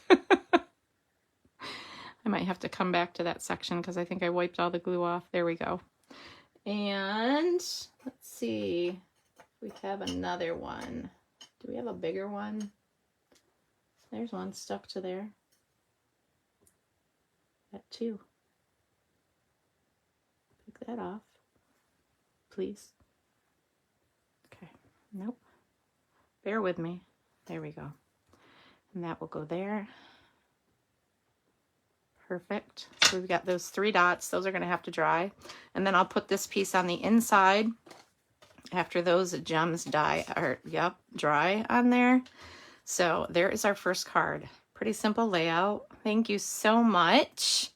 I might have to come back to that section because I think I wiped all the glue off. There we go. And let's see. We have another one. Do we have a bigger one? There's one stuck to there. That too. Pick that off, please. Okay, nope. Bear with me. There we go. And that will go there. Perfect. So we've got those 3 dots. Those are going to have to dry. And then I'll put this piece on the inside after those gems dry on there. So there is our first card. Pretty simple layout. Thank you so much.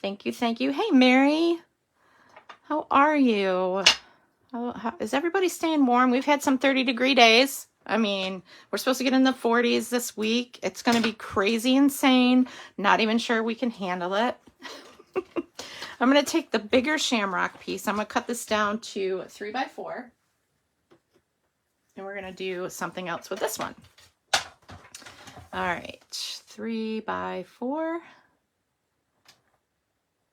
Thank you. Thank you. Hey, Mary. How are you? How is everybody staying warm? We've had some 30-degree days. I mean, we're supposed to get in the 40s this week. It's going to be crazy insane. Not even sure we can handle it. I'm going to take the bigger shamrock piece. I'm going to cut this down to 3 by 4. And we're going to do something else with this one. All right, 3 by 4.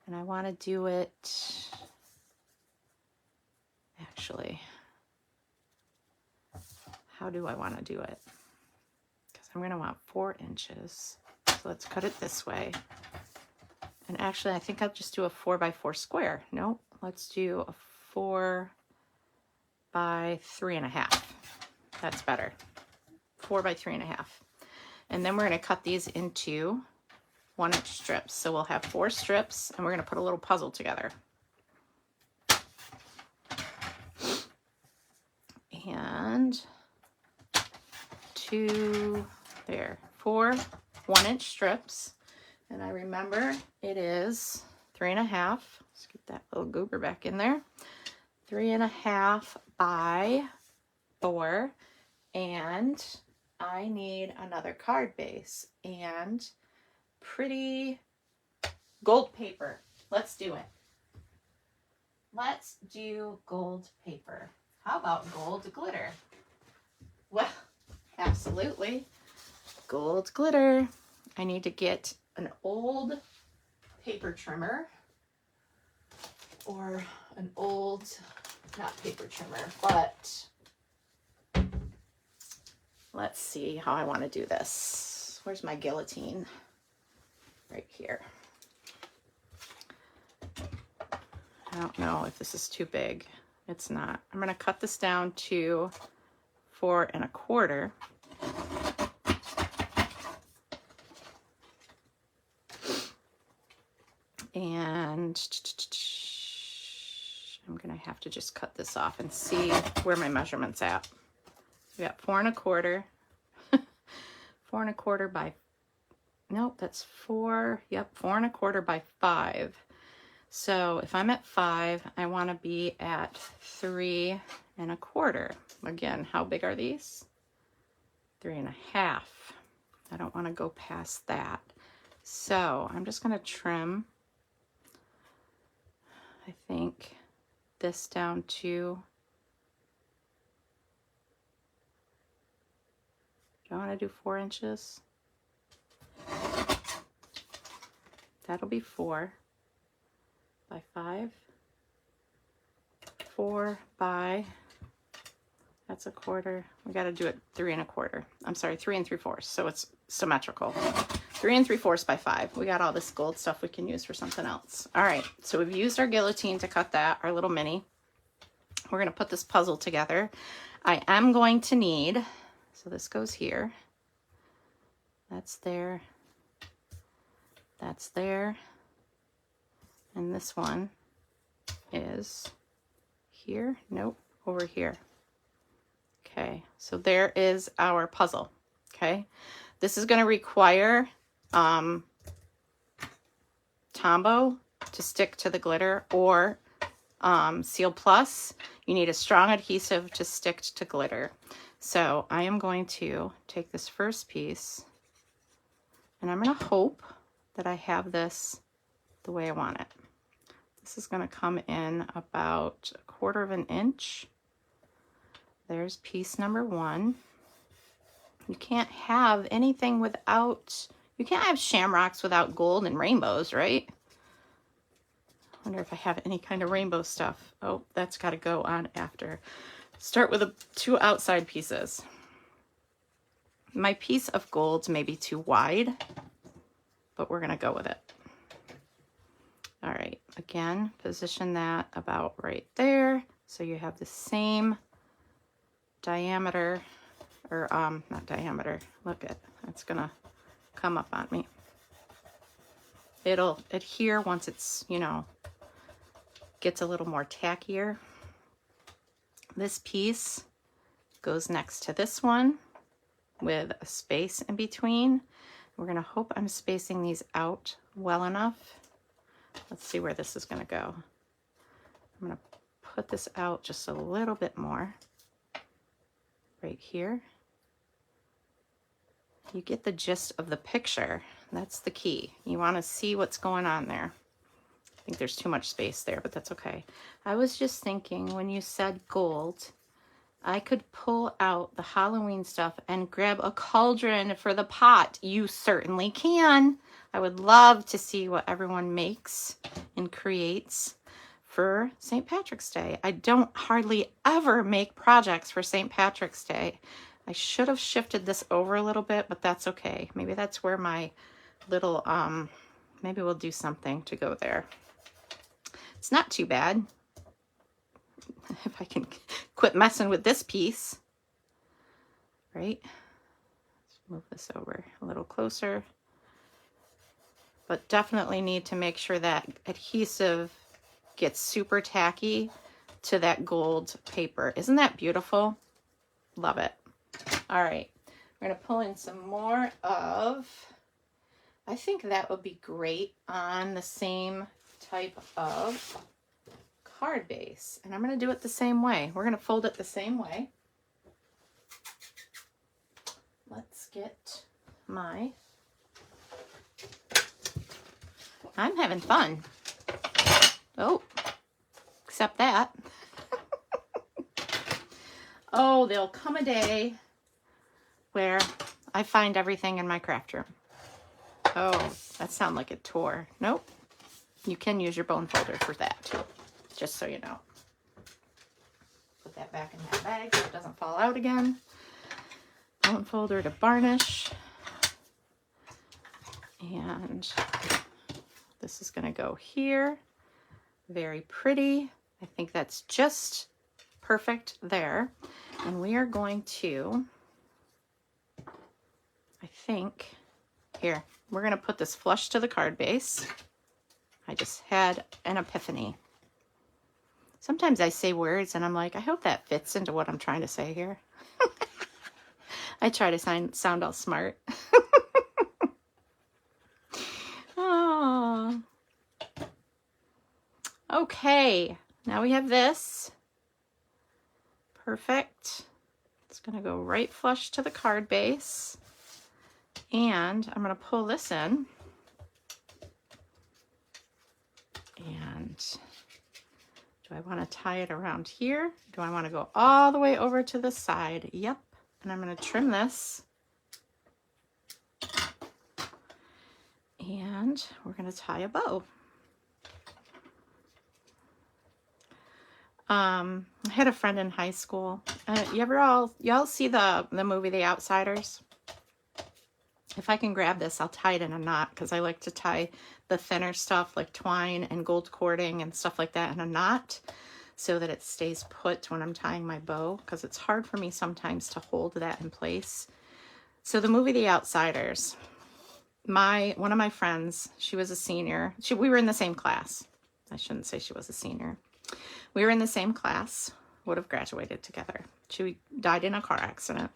And I want to do it, actually, how do I want to do it? Because I'm going to want 4 inches. So let's cut it this way. And actually, I think I'll just do a 4 by 4 square. No, let's do a 4 by 3.5. That's better. 4 by 3.5. And then we're going to cut these into 1-inch strips. So we'll have 4 strips, and we're going to put a little puzzle together. And 2, there, 4 1-inch strips. And I remember it is 3.5. Let's get that little goober back in there. 3.5 by 4. And I need another card base and pretty gold paper. Let's do it. Let's do gold paper. How about gold glitter? Well, absolutely. Gold glitter. I need to get an old paper trimmer or an old, not paper trimmer, but let's see how I want to do this. Where's my guillotine? Right here. I don't know if this is too big. It's not. I'm going to cut this down to 4 1/4. And I'm going to have to just cut this off and see where my measurement's at. We got 4 1/4. 4 1/4 by, nope, that's 4. Yep, 4 1/4 by 5. So if I'm at 5, I want to be at 3 1/4. Again, how big are these? 3.5. I don't want to go past that. So I'm just going to trim, I think, this down to, do I want to do 4 inches? That'll be 4 by 5. 4 by, that's a quarter. We got to do it 3 1/4. I'm sorry, 3 3/4. So it's symmetrical. 3 3/4 by 5. We got all this gold stuff we can use for something else. All right, so we've used our guillotine to cut that, our little mini. We're going to put this puzzle together. I am going to need, so this goes here. That's there. That's there. And this one is here. Nope, over here. Okay, so there is our puzzle. Okay, this is going to require Tombow to stick to the glitter, or Seal Plus. You need a strong adhesive to stick to glitter. So I am going to take this first piece, and I'm going to hope that I have this the way I want it. This is going to come in about 1/4 inch. There's piece number 1. You can't have anything without, you can't have shamrocks without gold and rainbows, right? I wonder if I have any kind of rainbow stuff. Oh, that's got to go on after. Start with the 2 outside pieces. My piece of gold may be too wide, but we're going to go with it. All right, again, position that about right there. So you have the same diameter, or not diameter. Look at, it's going to come up on me. It'll adhere once it's, you know, gets a little more tackier. This piece goes next to this one with a space in between. We're going to hope I'm spacing these out well enough. Let's see where this is going to go. I'm going to put this out just a little bit more right here. You get the gist of the picture. That's the key. You want to see what's going on there. I think there's too much space there, but that's okay. I was just thinking when you said gold, I could pull out the Halloween stuff and grab a cauldron for the pot. You certainly can. I would love to see what everyone makes and creates for St. Patrick's Day. I don't hardly ever make projects for St. Patrick's Day. I should have shifted this over a little bit, but that's okay. Maybe that's where my little, maybe we'll do something to go there. It's not too bad. If I can quit messing with this piece, right? Let's move this over a little closer. But definitely need to make sure that adhesive gets super tacky to that gold paper. Isn't that beautiful? Love it. All right, we're gonna pull in some more of, I think that would be great on the same type of card base. And I'm going to do it the same way. We're going to fold it the same way. Let's get my, I'm having fun. Oh, except that. Oh, there'll come a day where I find everything in my craft room. Oh, that sounded like it tore. Nope. You can use your bone folder for that too, just so you know. Put that back in that bag so it doesn't fall out again. Bone folder to varnish. And this is going to go here. Very pretty. I think that's just perfect there. And we are going to, I think, here, we're going to put this flush to the card base. I just had an epiphany. Sometimes I say words and I'm like, I hope that fits into what I'm trying to say here. I try to sound all smart. Oh. Okay, now we have this. Perfect. It's going to go right flush to the card base. And I'm going to pull this in. And Do I want to tie it around here? Do I want to go all the way over to the side? Yep. And I'm going to trim this. And we're going to tie a bow. I had a friend in high school. Y'all see the movie The Outsiders? If I can grab this, I'll tie it in a knot because I like to tie the thinner stuff like twine and gold cording and stuff like that in a knot so that it stays put when I'm tying my bow, because it's hard for me sometimes to hold that in place. So the movie The Outsiders, one of my friends, she was a senior. We were in the same class. I shouldn't say she was a senior. We were in the same class, would have graduated together. She died in a car accident.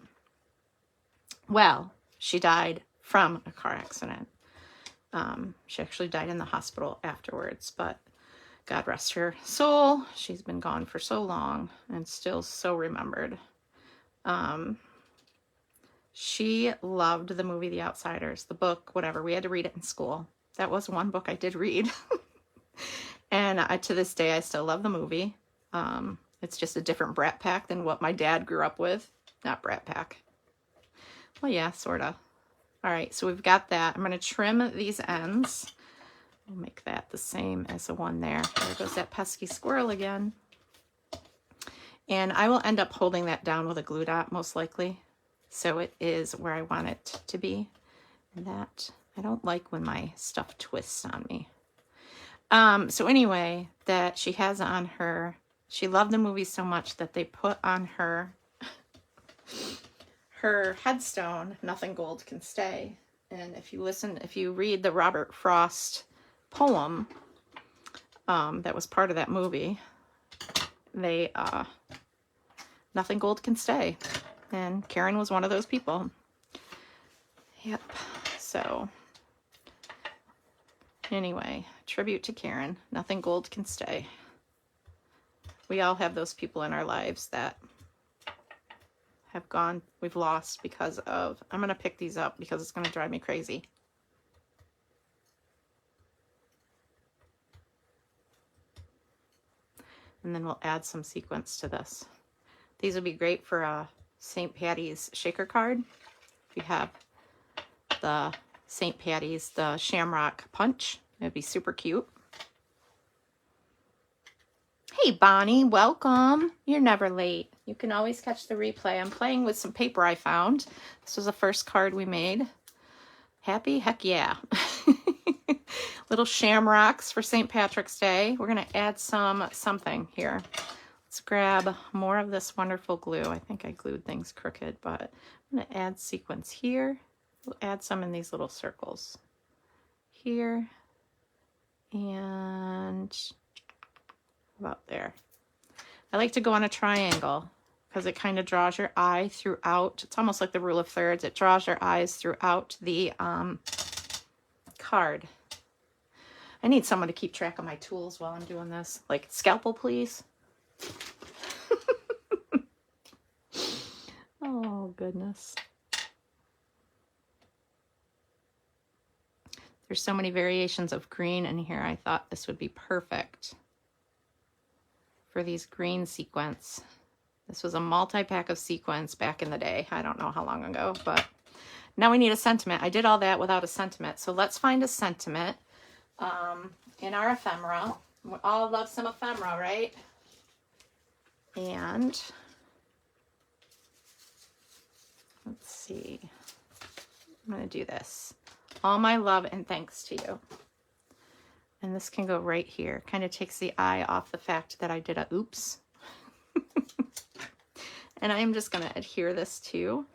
Well, she died from a car accident. She actually died in the hospital afterwards, but God rest her soul. She's been gone for so long and still so remembered. She loved the movie The Outsiders, the book, whatever. We had to read it in school. That was one book I did read. And to this day, I still love the movie. It's just a different Brat Pack than what my dad grew up with. Not Brat Pack. Well, yeah, sort of. All right, so we've got that. I'm going to trim these ends. We'll make that the same as the one there. There goes that pesky squirrel again. And I will end up holding that down with a glue dot, most likely. So it is where I want it to be. And that, I don't like when my stuff twists on me. So anyway, that she has on her, she loved the movie so much that they put on her headstone, "Nothing Gold Can Stay." And if you read the Robert Frost poem that was part of that movie, nothing gold can stay. And Karen was one of those people. Yep. So anyway, tribute to Karen. Nothing gold can stay. We all have those people in our lives that we've lost because of, I'm going to pick these up because it's going to drive me crazy. And then we'll add some sequins to this. These would be great for a St. Patty's shaker card. If you have the St. Patty's, the Shamrock Punch, it'd be super cute. Hey, Bonnie, welcome. You're never late. You can always catch the replay. I'm playing with some paper I found. This was the first card we made. Happy? Heck yeah. Little shamrocks for St. Patrick's Day. We're going to add something here. Let's grab more of this wonderful glue. I think I glued things crooked, but I'm going to add sequins here. We'll add some in these little circles here and about there. I like to go on a triangle because it kind of draws your eye throughout. It's almost like the rule of thirds. It draws your eyes throughout the card. I need someone to keep track of my tools while I'm doing this. Like, scalpel, please. Oh, goodness. There's so many variations of green in here. I thought this would be perfect for these green sequins. This was a multi-pack of sequins back in the day. I don't know how long ago, but now we need a sentiment. I did all that without a sentiment. So let's find a sentiment in our ephemera. We all love some ephemera, right? And let's see. I'm going to do this. All my love and thanks to you. And this can go right here. Kind of takes the eye off the fact that I did a oops. And I'm just going to adhere this too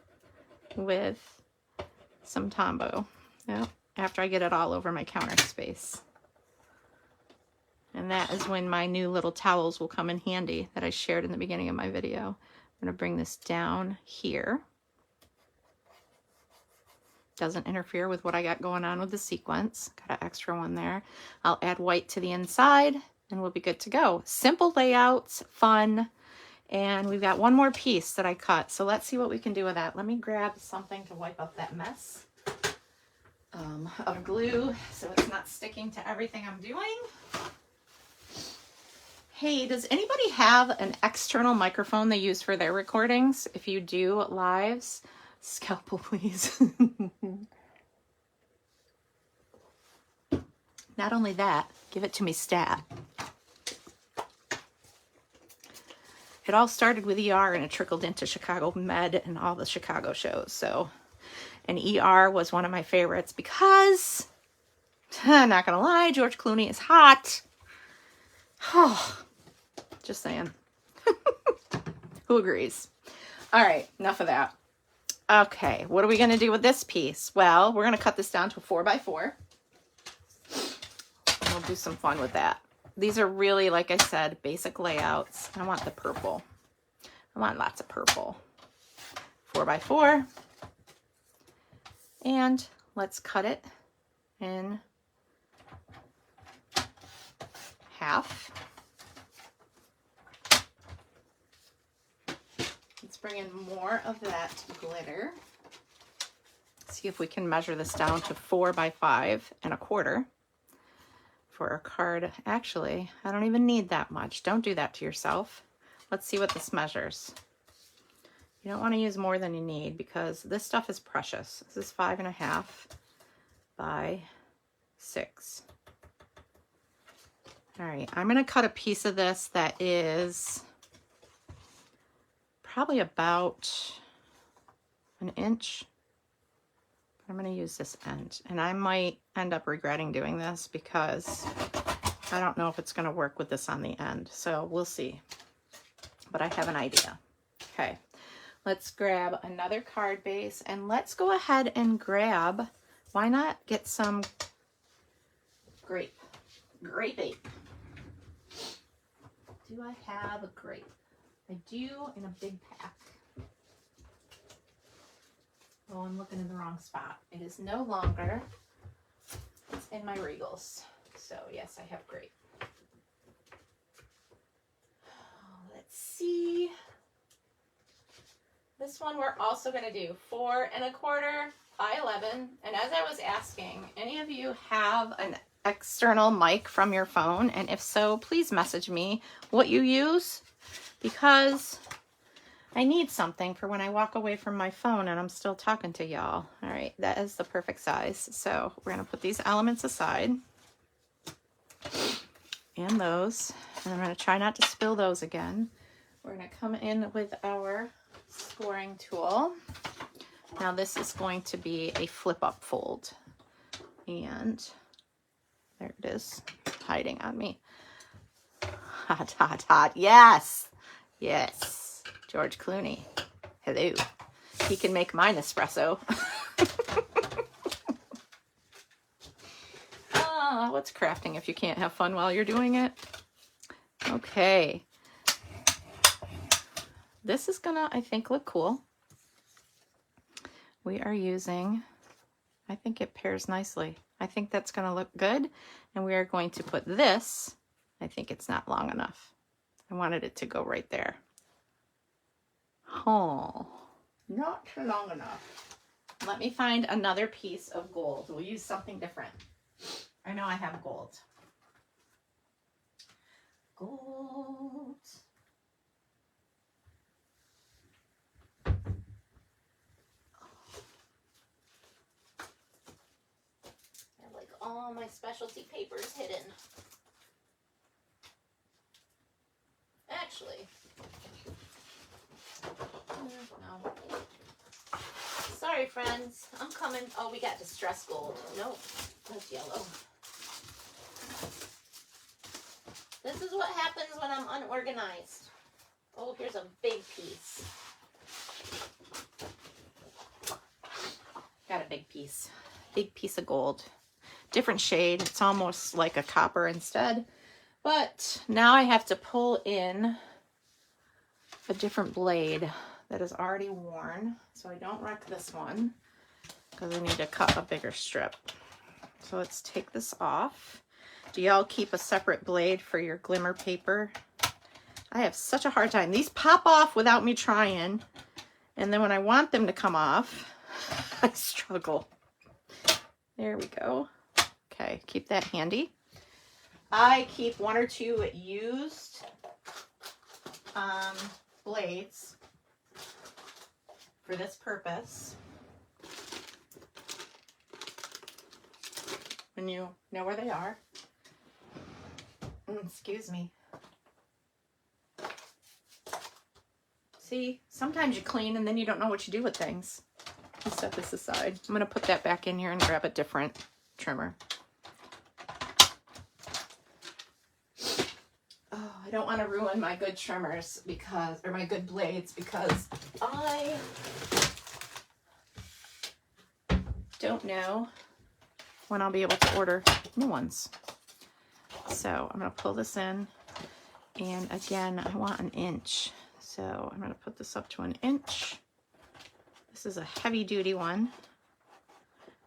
with some Tombow. Yep. After I get it all over my counter space. And that is when my new little towels will come in handy that I shared in the beginning of my video. I'm going to bring this down here. Doesn't interfere with what I got going on with the sequence. Got an extra one there. I'll add white to the inside and we'll be good to go. Simple layouts, fun. And we've got one more piece that I cut. So let's see what we can do with that. Let me grab something to wipe up that mess of glue so it's not sticking to everything I'm doing. Hey, does anybody have an external microphone they use for their recordings? If you do lives, scalpel please. Not only that, give it to me stat. It all started with ER and it trickled into Chicago Med and all the Chicago shows. So, and ER was one of my favorites because, I'm not gonna lie, George Clooney is hot. Oh, just saying. Who agrees? All right, enough of that. Okay, what are we gonna do with this piece? Well, we're gonna cut this down to a 4x4. We'll do some fun with that. These are really, like I said, basic layouts. I want the purple. I want lots of purple. 4x4. And let's cut it in half. Let's bring in more of that glitter. See if we can measure this down to 4x5 1/4 for a card. Actually, I don't even need that much. Don't do that to yourself. Let's see what this measures. You don't want to use more than you need because this stuff is precious. This is 5.5 by 6. All right, I'm going to cut a piece of this that is probably about 1 inch. I'm going to use this end, and I might end up regretting doing this because I don't know if it's going to work with this on the end. So we'll see, but I have an idea. Okay, let's grab another card base and let's go ahead and grab, why not get some grape ape. Do I have a grape? I do, in a big pack. Oh, I'm looking in the wrong spot. It is no longer, it's in my Regals. So yes, I have grape. Let's see. This one we're also going to do 4 1/4 by 11. And as I was asking, any of you have an external mic from your phone? And if so, please message me what you use, because I need something for when I walk away from my phone and I'm still talking to y'all. All right, that is the perfect size. So we're going to put these elements aside and those, and I'm going to try not to spill those again. We're going to come in with our scoring tool. Now this is going to be a flip up fold, and there it is, hiding on me. Hot, hot, hot. Yes, yes. George Clooney. Hello. He can make mine espresso. Oh, what's crafting if you can't have fun while you're doing it? Okay. This is gonna, I think, look cool. We are using, I think it pairs nicely. I think that's gonna look good. And we are going to put this, I think it's not long enough. I wanted it to go right there. Oh, not too long enough. Let me find another piece of gold. We'll use something different. I know I have gold. Gold. I have like all my specialty papers hidden. Actually, no. Sorry, friends. I'm coming. Oh, we got distress gold. Nope, that's yellow. This is what happens when I'm unorganized. Oh, here's a big piece. Got a big piece. Big piece of gold. Different shade. It's almost like a copper instead. But now I have to pull in a different blade that is already worn, so I don't wreck this one, because I need to cut a bigger strip. So let's take this off. Do y'all keep a separate blade for your glimmer paper? I have such a hard time. These pop off without me trying, and then when I want them to come off, I struggle. There we go. Okay, keep that handy. I keep 1 or 2 used blades for this purpose. When you know where they are. Excuse me. See, sometimes you clean and then you don't know what you do with things. I'll set this aside. I'm going to put that back in here and grab a different trimmer. Oh, I don't want to ruin my good trimmers because, or my good blades, because I don't know when I'll be able to order new ones. So I'm going to pull this in, and again, I want an inch. So I'm going to put this up to an inch. This is a heavy duty one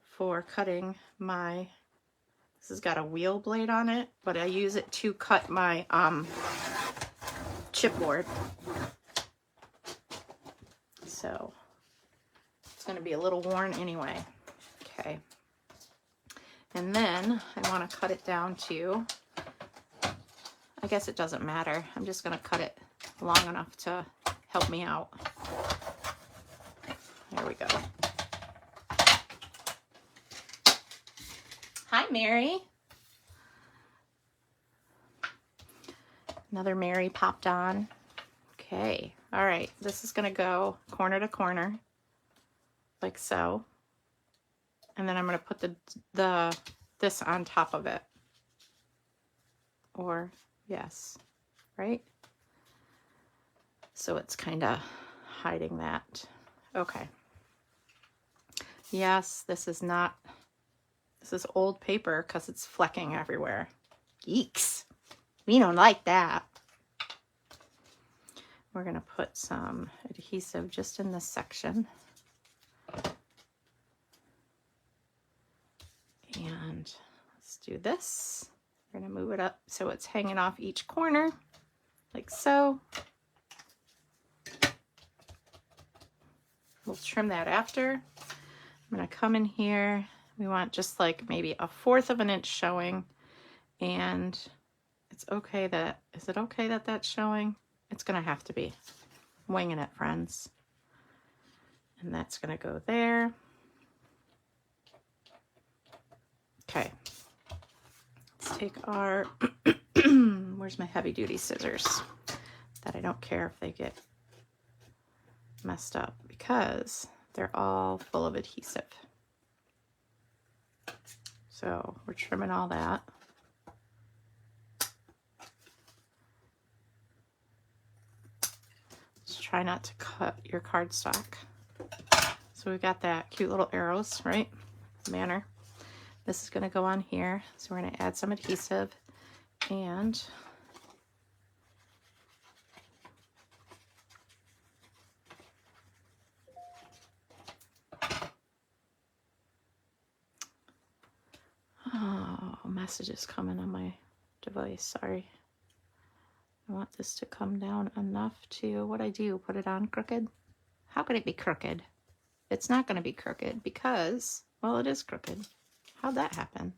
for cutting my, this has got a wheel blade on it, but I use it to cut my chipboard. So it's going to be a little worn anyway. Okay. And then I want to cut it down to, I guess it doesn't matter. I'm just going to cut it long enough to help me out. There we go. Hi, Mary. Another Mary popped on. Okay. All right. This is going to go corner to corner like so. And then I'm going to put this on top of it. Or, yes, right? So it's kind of hiding that. Okay. Yes, this is old paper because it's flecking everywhere. Yeeks. We don't like that. We're going to put some adhesive just in this section. And let's do this. We're going to move it up so it's hanging off each corner, like so. We'll trim that after. I'm going to come in here. We want just like maybe 1/4 of an inch showing. And it's okay that, is it okay that that's showing? It's going to have to be. I'm winging it, friends. And that's going to go there. Okay, let's take our, where's my heavy duty scissors that I don't care if they get messed up because they're all full of adhesive. So we're trimming all that. Just try not to cut your cardstock. So we've got that cute little arrows, right? Manner. This is going to go on here, so we're going to add some adhesive and oh, messages coming on my device, sorry. I want this to come down enough to, what I do, put it on crooked? How could it be crooked? It's not going to be crooked because, well, it is crooked. How'd that happen?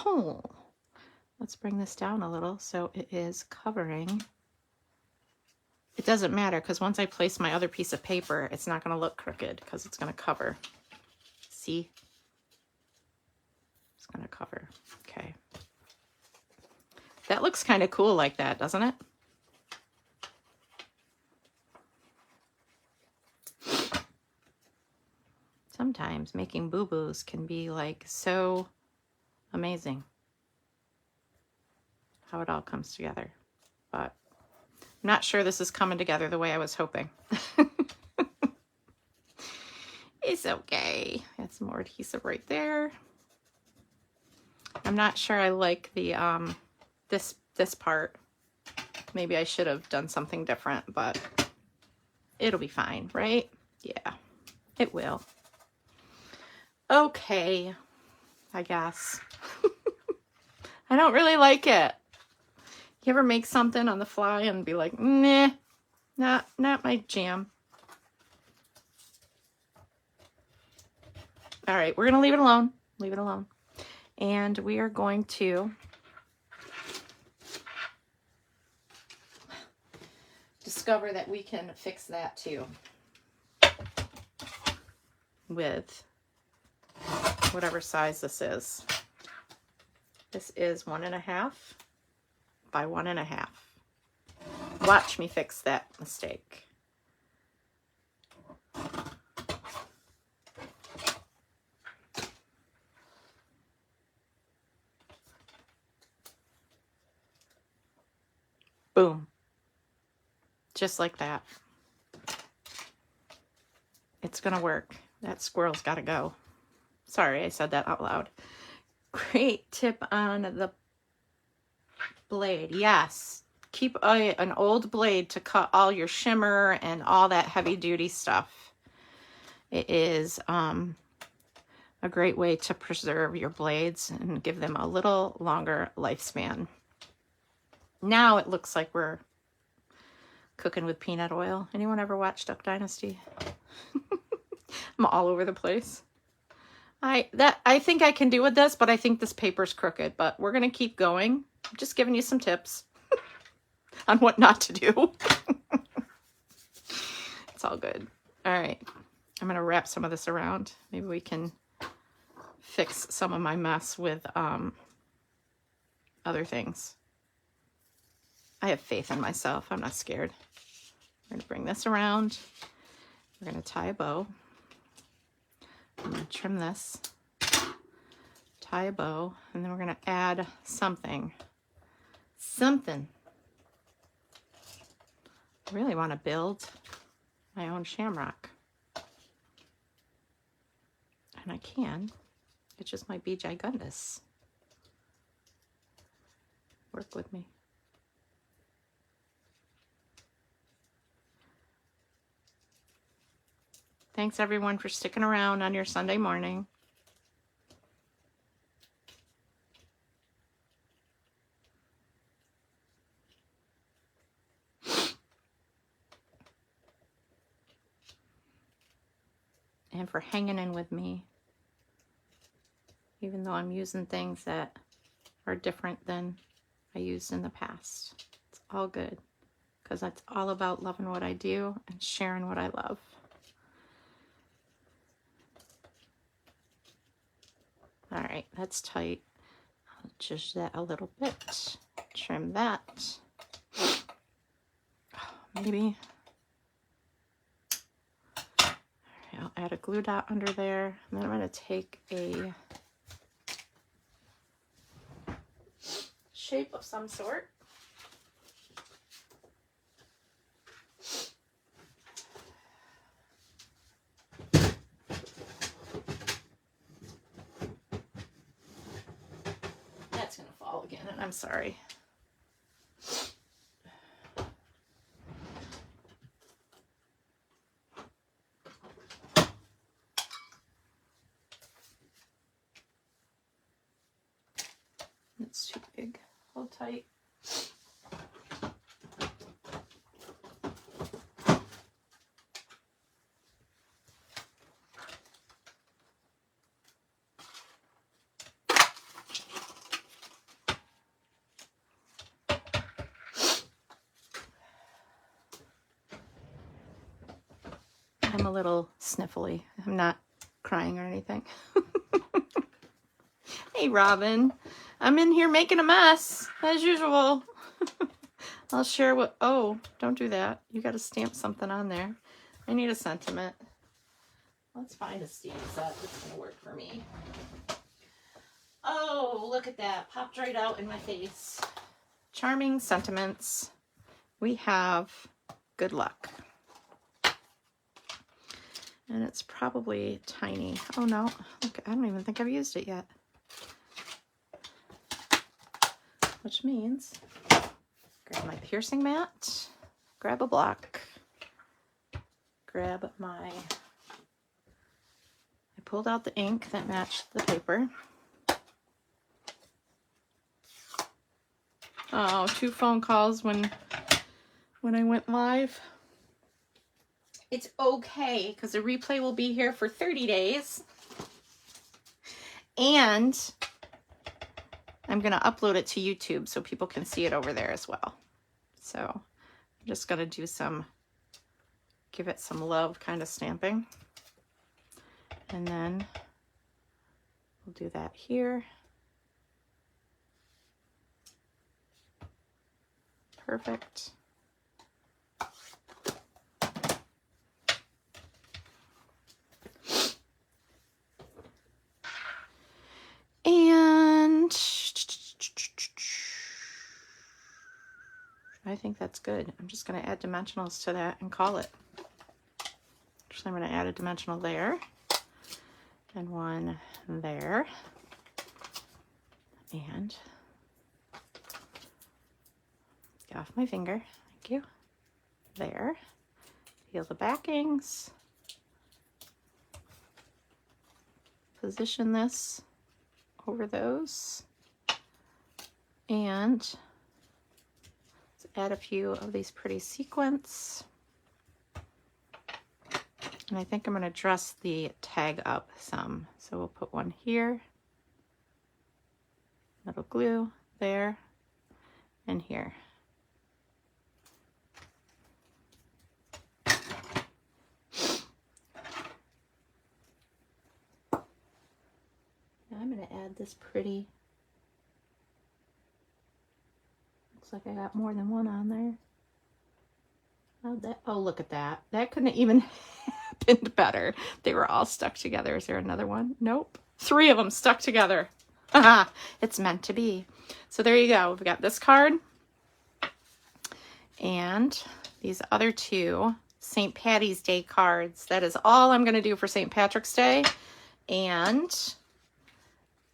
Oh, let's bring this down a little so it is covering. It doesn't matter because once I place my other piece of paper, it's not going to look crooked because it's going to cover. See? It's going to cover. Okay. That looks kind of cool like that, doesn't it? Sometimes making boo-boos can be like so amazing how it all comes together, but I'm not sure this is coming together the way I was hoping. It's okay. Add some more adhesive right there. I'm not sure I like the this part. Maybe I should have done something different, but it'll be fine, right? Yeah, it will. Okay, I guess. I don't really like it. You ever make something on the fly and be like, nah, not my jam. All right, we're going to leave it alone. Leave it alone. And we are going to discover that we can fix that too with whatever size this is. This is 1.5 by 1.5. Watch me fix that mistake. Boom. Just like that. It's gonna work. That squirrel's gotta go. Sorry, I said that out loud. Great tip on the blade. Yes. Keep an old blade to cut all your shimmer and all that heavy duty stuff. It is a great way to preserve your blades and give them a little longer lifespan. Now it looks like we're cooking with peanut oil. Anyone ever watch Duck Dynasty? I'm all over the place. I think I can do with this, but I think this paper's crooked, but we're going to keep going. I'm just giving you some tips on what not to do. It's all good. All right. I'm going to wrap some of this around. Maybe we can fix some of my mess with other things. I have faith in myself. I'm not scared. We're going to bring this around. We're going to tie a bow. I'm going to trim this, tie a bow, and then we're going to add something. I really want to build my own shamrock. And I can. It just might be gigundous. Work with me. Thanks everyone for sticking around on your Sunday morning. And for hanging in with me, even though I'm using things that are different than I used in the past. It's all good, because it's all about loving what I do and sharing what I love. All right, that's tight. I'll adjust that a little bit. Trim that. Maybe. All right, I'll add a glue dot under there. And then I'm going to take a shape of some sort. That's going to fall again, and I'm sorry. It's too big. Hold tight. I'm a little sniffly. I'm not crying or anything. Hey, Robin. I'm in here making a mess, as usual. I'll share what... Oh, don't do that. You got to stamp something on there. I need a sentiment. Let's find a stamp set that's going to work for me. Oh, look at that. Popped right out in my face. Charming sentiments. We have good luck. And it's probably tiny. Oh, no. Look, I don't even think I've used it yet. Which means, grab my piercing mat, grab a block, grab my, I pulled out the ink that matched the paper. Oh, 2 phone calls when I went live. It's okay, because the replay will be here for 30 days. And I'm going to upload it to YouTube so people can see it over there as well. So I'm just going to do some, give it some love kind of stamping. And then we'll do that here. Perfect. And I think that's good. I'm just going to add dimensionals to that and call it. Actually, I'm going to add a dimensional there and one there. And get off my finger. Thank you. There. Peel the backings. Position this over those. And let's add a few of these pretty sequins. And I think I'm going to dress the tag up some. So we'll put one here. Metal glue there and here. Now I'm going to add this pretty, looks like I got more than one on there. How'd that, oh, look at that. That couldn't even happened better. They were all stuck together. Is there another one? Nope. 3 of them stuck together. It's meant to be. So there you go. We've got this card and these other 2 St. Patty's Day cards. That is all I'm going to do for St. Patrick's Day. And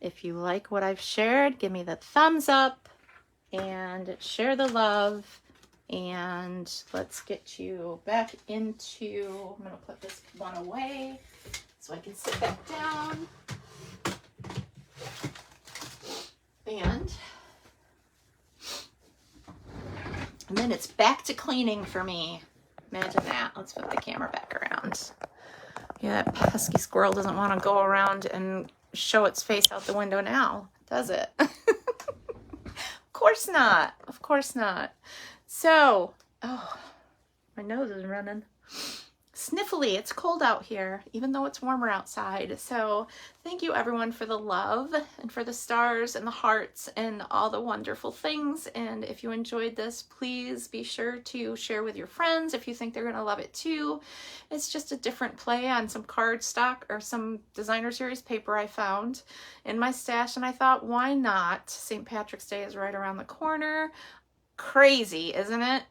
if you like what I've shared, give me the thumbs up and share the love. And let's get you back into, I'm going to put this one away so I can sit back down. And then it's back to cleaning for me. Imagine that. Let's put the camera back around. Yeah, that pesky squirrel doesn't want to go around and show its face out the window now, does it? Of course not. Of course not. So, oh, my nose is running. Sniffly. It's cold out here, even though it's warmer outside. So thank you everyone for the love and for the stars and the hearts and all the wonderful things. And if you enjoyed this, please be sure to share with your friends if you think they're going to love it too. It's just a different play on some cardstock or some designer series paper I found in my stash. And I thought, why not? St. Patrick's Day is right around the corner. Crazy, isn't it?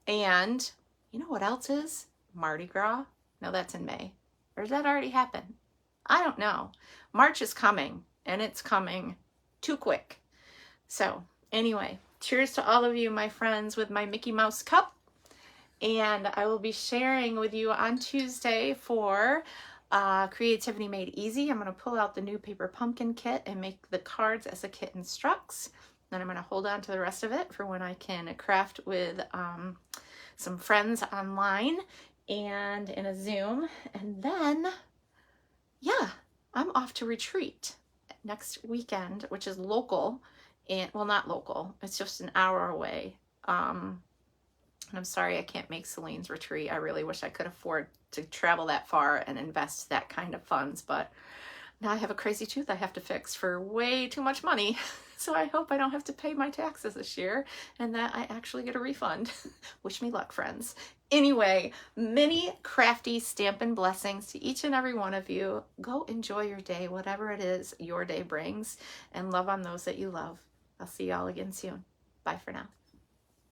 And you know what else is? Mardi Gras? No, that's in May. Or does that already happen? I don't know. March is coming, and it's coming too quick. So anyway, cheers to all of you, my friends, with my Mickey Mouse cup. And I will be sharing with you on Tuesday for Creativity Made Easy. I'm going to pull out the new paper pumpkin kit and make the cards as the kit instructs. Then I'm going to hold on to the rest of it for when I can craft with some friends online and in a Zoom. And then, yeah, I'm off to retreat next weekend, which is local. And well, not local. It's just an hour away. And I'm sorry I can't make Celine's retreat. I really wish I could afford to travel that far and invest that kind of funds. But now I have a crazy tooth I have to fix for way too much money. So I hope I don't have to pay my taxes this year and that I actually get a refund. Wish me luck, friends. Anyway, many crafty Stampin' blessings to each and every one of you. Go enjoy your day, whatever it is your day brings, and love on those that you love. I'll see y'all again soon. Bye for now.